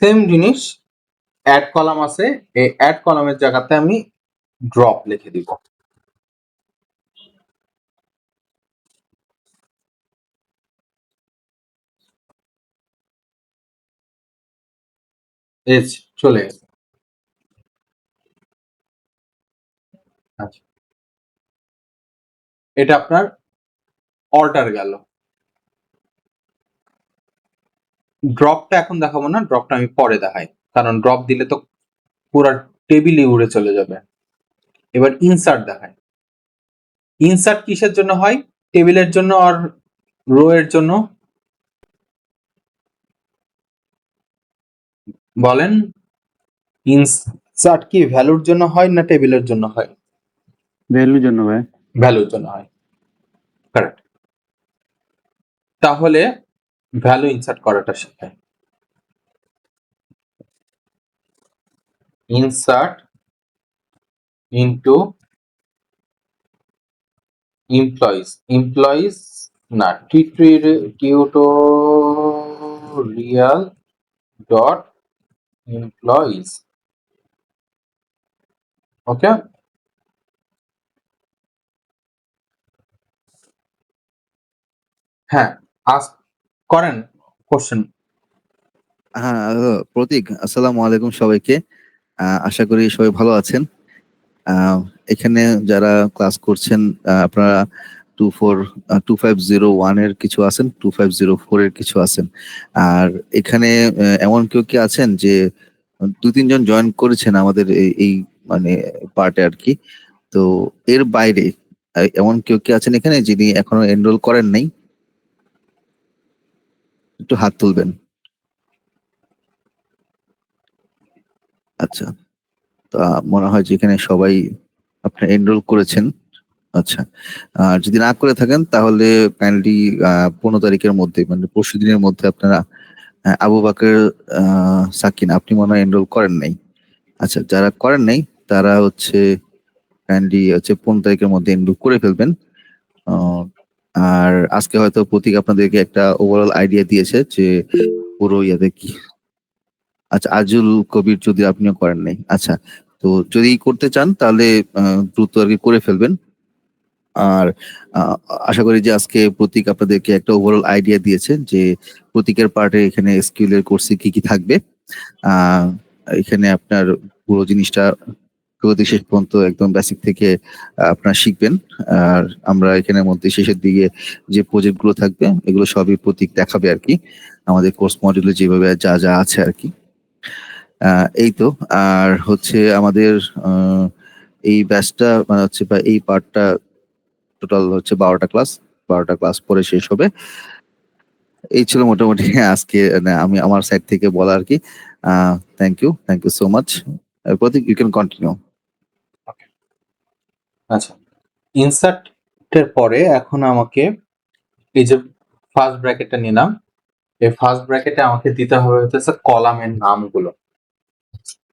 সেম জিনিস অ্যাড কলাম আছে, এই অ্যাড কলামের জায়গাতে আমি ড্রপ লিখে দিব, এজ চলে গেছে। আচ্ছা, এটা আপনার অর্ডার গেল, ড্রপটা এখন দেখাবো না, ড্রপটা আমি পরে দেখাই, কারণ ড্রপ দিলে তো পুরো টেবিলই উড়ে চলে যাবে। এবার ইনসার্ট দেখায়, ইনসার্ট কিসের জন্য হয়, টেবিলের জন্য আর রো এর জন্য, বলেন ইনসার্ট কি ভ্যালুর জন্য হয় না টেবিলের জন্য হয়? ভ্যালুর জন্য ভাই ভ্যালুর জন্য হয়, কারেক্ট। তাহলে ভ্যালু ইনসার্ট করাটা শেখায়, ইনসার্ট ইনটু এমপ্লয়িজ, এমপ্লয়িজ না, tutorial dot employees, ওকে। হ্যাঁ, আস্ক করেন কোশ্চেন। হ্যাঁ, প্রতীক, আসসালামু আলাইকুম সবাইকে। আশা করি সবাই ভালো আছেন। এখানে যারা ক্লাস করছেন, আপনারা 2501 এর কিছু আছেন, 2504 এর কিছু আছেন। আর এখানে এমন কেউ কি আছেন যে 2-3 জন জয়েন করেছেন আমাদের এই মানে পার্টে আর কি। তো এর বাইরে এমন কেউ কি আছেন এখানে যিনি এখনো এনরোল করেন নাই? একটু হাত তুলবেন। আচ্ছা, তা মনে হয় যে এখানে সবাই আপনার এনরোল করেছেন। আচ্ছা, আর যদি না করে থাকেন তাহলে কাইন্ডলি 15 তারিখের মধ্যে, মানে পরশু দিনের মধ্যে আপনারা আবু বাকের সাকিন, আপনি মনে হয় এনরোল করেন নাই। আচ্ছা, যারা করেন নাই তারা হচ্ছে কাইন্ডলি 15 তারিখের মধ্যে এনরোল করে ফেলবেন। আর আজকে হয়তো প্রতীক আপনাদেরকে একটা ওভারঅল আইডিয়া দিয়েছে যে পুরো ইয়াতে কি। আচ্ছা, আজুল কবির যদি আপনিও করেন নাই। আচ্ছা, তো যদি করতে চান তাহলে দ্রুত আর কি করে ফেলবেন। আর আশা করি যে আজকে প্রতীক আপনাদেরকে একটা ওভারঅল আইডিয়া দিয়েছে যে প্রতীকের পার্টে এখানে এসকিউএল এর কোর্সে কি কি থাকবে। এখানে আপনার পুরো জিনিসটা শুরু থেকে শেষ পর্যন্ত একদম বেসিক থেকে আপনারা শিখবেন। আর আমরা এখানের মধ্যে শেষের দিকে যে প্রজেক্ট গুলো থাকবে এগুলো সবই প্রতীক দেখাবে আর কি, আমাদের কোর্স মডিউলে যেভাবে যা যা আছে আর কি। এই তো। আর হচ্ছে আমাদের এই ব্যাচটা মানে হচ্ছে বা এই পার্টটা টোটাল হচ্ছে 12টা ক্লাস পরে শেষ হবে। এই ছিল মোটামুটি আজকে আমি আমার সাইড থেকে বলা আর কি। Thank you so much. Pratik, you can continue. আচ্ছা, ইনসার্টের পরে এখন আমাকে এই যে ফার্স্ট ব্র্যাকেটটা নিলাম, এই ফার্স্ট ব্র্যাকেটে আমাকে দিতে হবে হচ্ছে কলামের নামগুলো,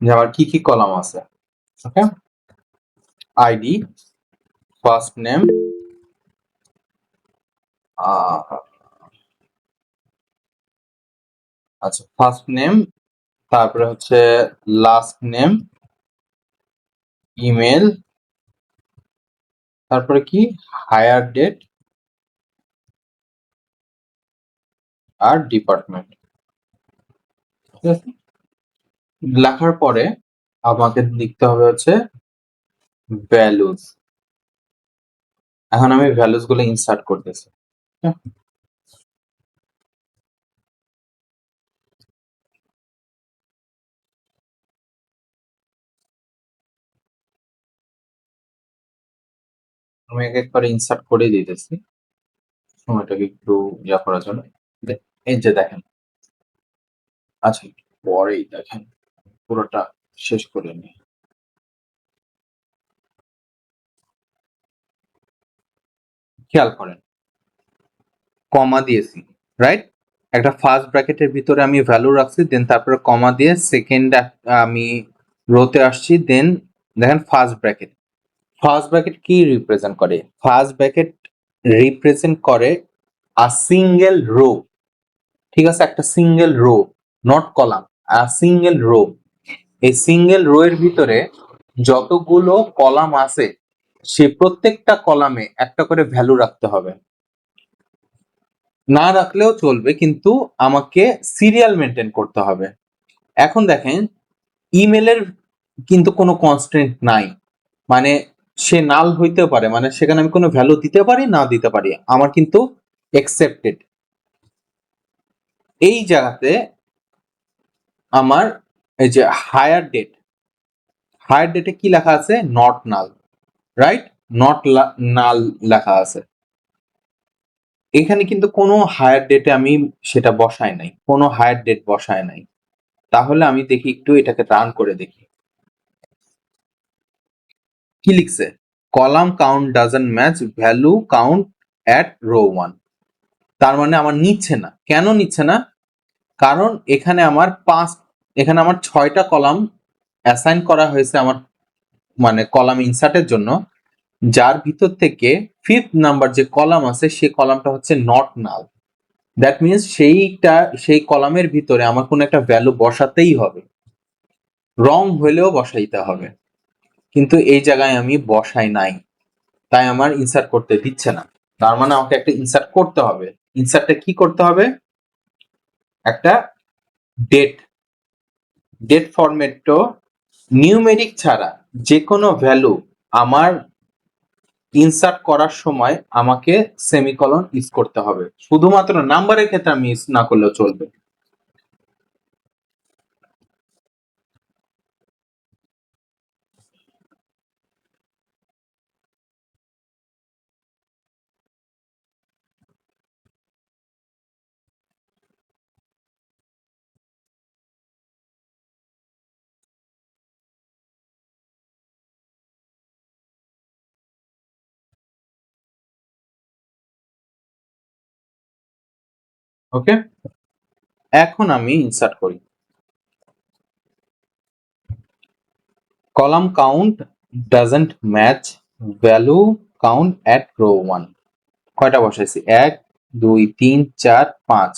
যে আমার কি কি কলাম আছে। ওকে, আইডি, ফার্স্ট নেম, আচ্ছা ফার্স্ট নেম, তারপরে হচ্ছে লাস্ট নেম, ইমেল, তারপরে কি হায়ার ডেট আর ডিপার্টমেন্ট। ঠিক আছে, লেখার পরে আমাকে লিখতে হবে হচ্ছে ভ্যালুজ। এখন আমি ভ্যালুজ গুলো ইনসার্ট করতেছি। আমি এক এক করে ইনসার্ট করে দিতেছি, সময়টাকে একটু ইয়া করার জন্য। এই যে দেখেন, আচ্ছা পরেই দেখেন, পুরোটা শেষ করে নি। খেয়াল করেন, কমা দিয়েছি, রাইট? একটা ফার্স্ট ব্র্যাকেটের ভিতরে আমি ভ্যালু রাখছি, দেন তারপরে কমা দিয়ে সেকেন্ড আমি রোতে আসছি, দেন দেখেন ফার্স্ট ব্র্যাকেট। ফার্স্ট ব্র্যাকেট কি রিপ্রেজেন্ট করে? ফার্স্ট ব্র্যাকেট রিপ্রেজেন্ট করে আ সিঙ্গেল রো। ঠিক আছে, একটা single rho, not column, a single rho. এই সিঙ্গেল রো এর ভিতরে যতগুলো কলাম আছে সে প্রত্যেকটা কলামে একটা করে ভ্যালু রাখতে হবে। না রাখলেও চলবে, কিন্তু আমাকে সিরিয়াল মেনটেন করতে হবে। এখন দেখেন, ইমেলের কিন্তু কোনো কনস্ট্যান্ট নাই, মানে সে নাল হইতে পারে, মানে সেখানে আমি কোনো ভ্যালু দিতে পারি না দিতে পারি, আমার কিন্তু অ্যাকসেপ্টেড। এই জায়গাতে আমার এই যে হায়ার ডেটে কি লেখা আছে? Not null, right? নট নাল লেখা আছে। এখানে কিন্তু কোনো হায়ার ডেটে আমি সেটা বসাই নাই, কোনো হায়ার ডেট বসায় নাই। তাহলে আমি দেখি একটু এটাকে রান করে দেখি কি লিখছে। Column count doesn't match value count at row 1। তার মানে আমার নিচ্ছে না। কেন নিচ্ছে না? কারণ এখানে আমার 6টা কলাম অ্যাসাইন করা হয়েছে আমার, মানে কলাম ইনসার্টের জন্য, যার ভিতর থেকে 5th নাম্বার যে কলাম আছে সেই কলামটা হচ্ছে নট নাল। দ্যাট মিনস সেই কলামের ভিতরে আমার কোনো একটা ভ্যালু বসাতেই হবে, রং হলেও বসাইতে হবে, কিন্তু এই জায়গায় আমি বসাই নাই, তাই আমার ইনসার্ট করতে দিচ্ছে না। তার মানে আমাকে একটা ইনসার্ট করতে হবে। ইনসার্টটা কি করতে হবে? একটা ডেট ফরম্যাটও নিউমেরিক ছাড়া যে কোনো ভ্যালু আমার ইনসার্ট করার সময় আমাকে সেমিকলন ইউজ করতে হবে। শুধুমাত্র নাম্বারের ক্ষেত্রে আমি ইউজ না করলেও চলবে। ওকে, এখন আমি ইনসার্ট করি। Column count doesn't match value count at row 1। কয়টা বসাইছি? 1 2 3 4 5।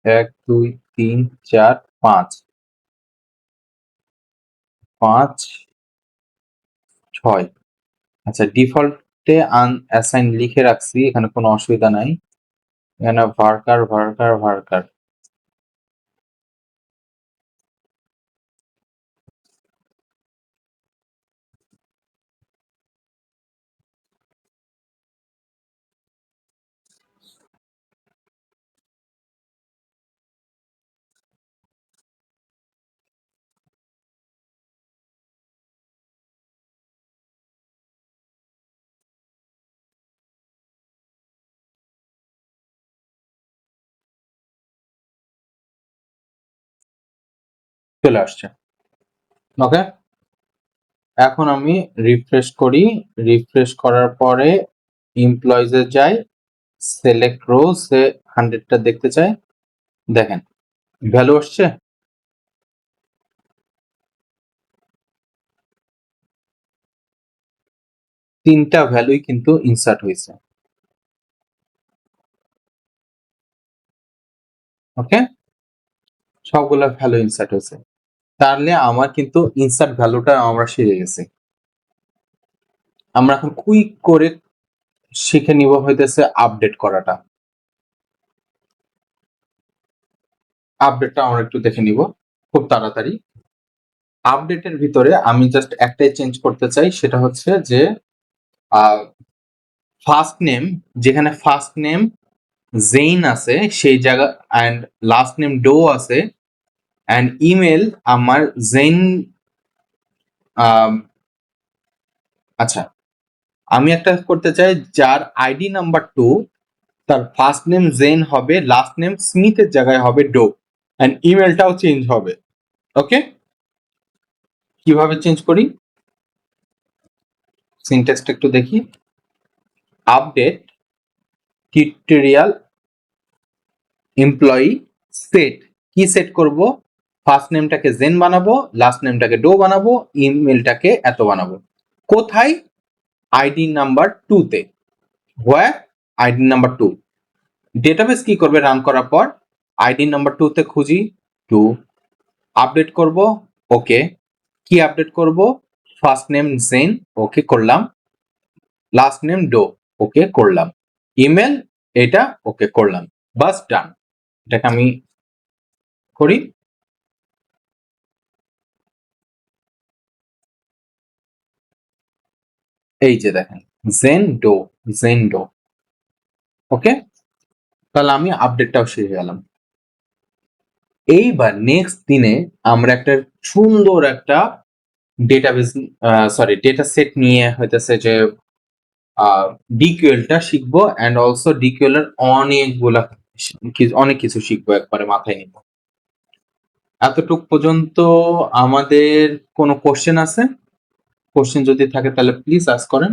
1 2 3 4 5 5 6। আচ্ছা, ডিফল্টে আনঅ্যাসাইন লিখে রাখছি, এখানে কোনো অসুবিধা নাই। এখানে ভার্কার ভার্কার ভার্কার চলে আসছে। ওকে, এখন আমি রিফ্রেশ করি। রিফ্রেশ করার পরে এমপ্লয়িজে যাই, সিলেক্ট রো, সে 100টা দেখতে চাই। দেখেন ভ্যালু আসছে। তিনটা ভ্যালুই কিন্তু ইনসার্ট হয়েছে। ওকে, সবগুলো ভ্যালু ইনসার্ট হয়েছে। তাহলে আমার কিন্তু ইনসার্ট ভ্যালুটা আমরা শিখে গেছি। আমরা এখন কুইক করে শিখে নিব হইতেছে আপডেট করাটা। আপডেটটা আমরা একটু দেখে নিব খুব তাড়াতাড়ি। আপডেটের ভিতরে আমি জাস্ট একটাই চেঞ্জ করতে চাই, সেটা হচ্ছে যে ফার্স্ট নেম, যেখানে ফার্স্ট নেম জেইন আছে সেই জায়গা অ্যান্ড লাস্ট নেম ডো আছে, অ্যান্ড ইমেল আমার জেইন। আচ্ছা, আমি একটা করতে চাই যার আইডি নাম্বার 2, তার ফার্স্ট নেম জেন হবে, লাস্ট নেম স্মিথের জায়গায় হবে ডো, অ্যান্ড ইমেলটাও চেঞ্জ হবে। ওকে, কিভাবে চেঞ্জ করি সিনট্যাক্সটা একটু দেখি। আপডেট টিউটোরিয়াল এমপ্লয়ি সেট, কি সেট করব? ফার্স্ট নেমটাকে জেন বানাবো, লাস্ট নেমটাকে ডো বানাবো, ইমেলটাকে এত বানাবো। কোথায়? আইডি নাম্বার 2 তে। হোয়ার? ID number 2। ডেটাবেস কি করবে? রান করার পর আইডি নাম্বার 2 তে খুঁজি 2, আপডেট করব। ওকে, কি আপডেট করব? ফার্স্ট নেম জেন, ওকে করলাম। লাস্ট নেম ডো, ওকে করলাম। ইমেল এটা ওকে করলাম। বাস ডান। এটাকে আমি করি। এই যে দেখেন জেন ডো। ওকে, তাহলে আমি আপডেটটাও শিখে গেলাম। এইবার নেক্সট দিনে আমরা একটা সুন্দর একটা ডেটাবেস ডেটা সেট নিয়ে হইতেছে যে ডিকিউএলটা শিখবো, অ্যান্ড অলসো ডিকিউএল এর অনেক কিছু শিখবো, একবারে মাথায় নিব। এতটুক পর্যন্ত আমাদের কোনো কোশ্চেন আছে? কোশ্চেন যদি থাকে তাহলে প্লিজ আস্ক করেন।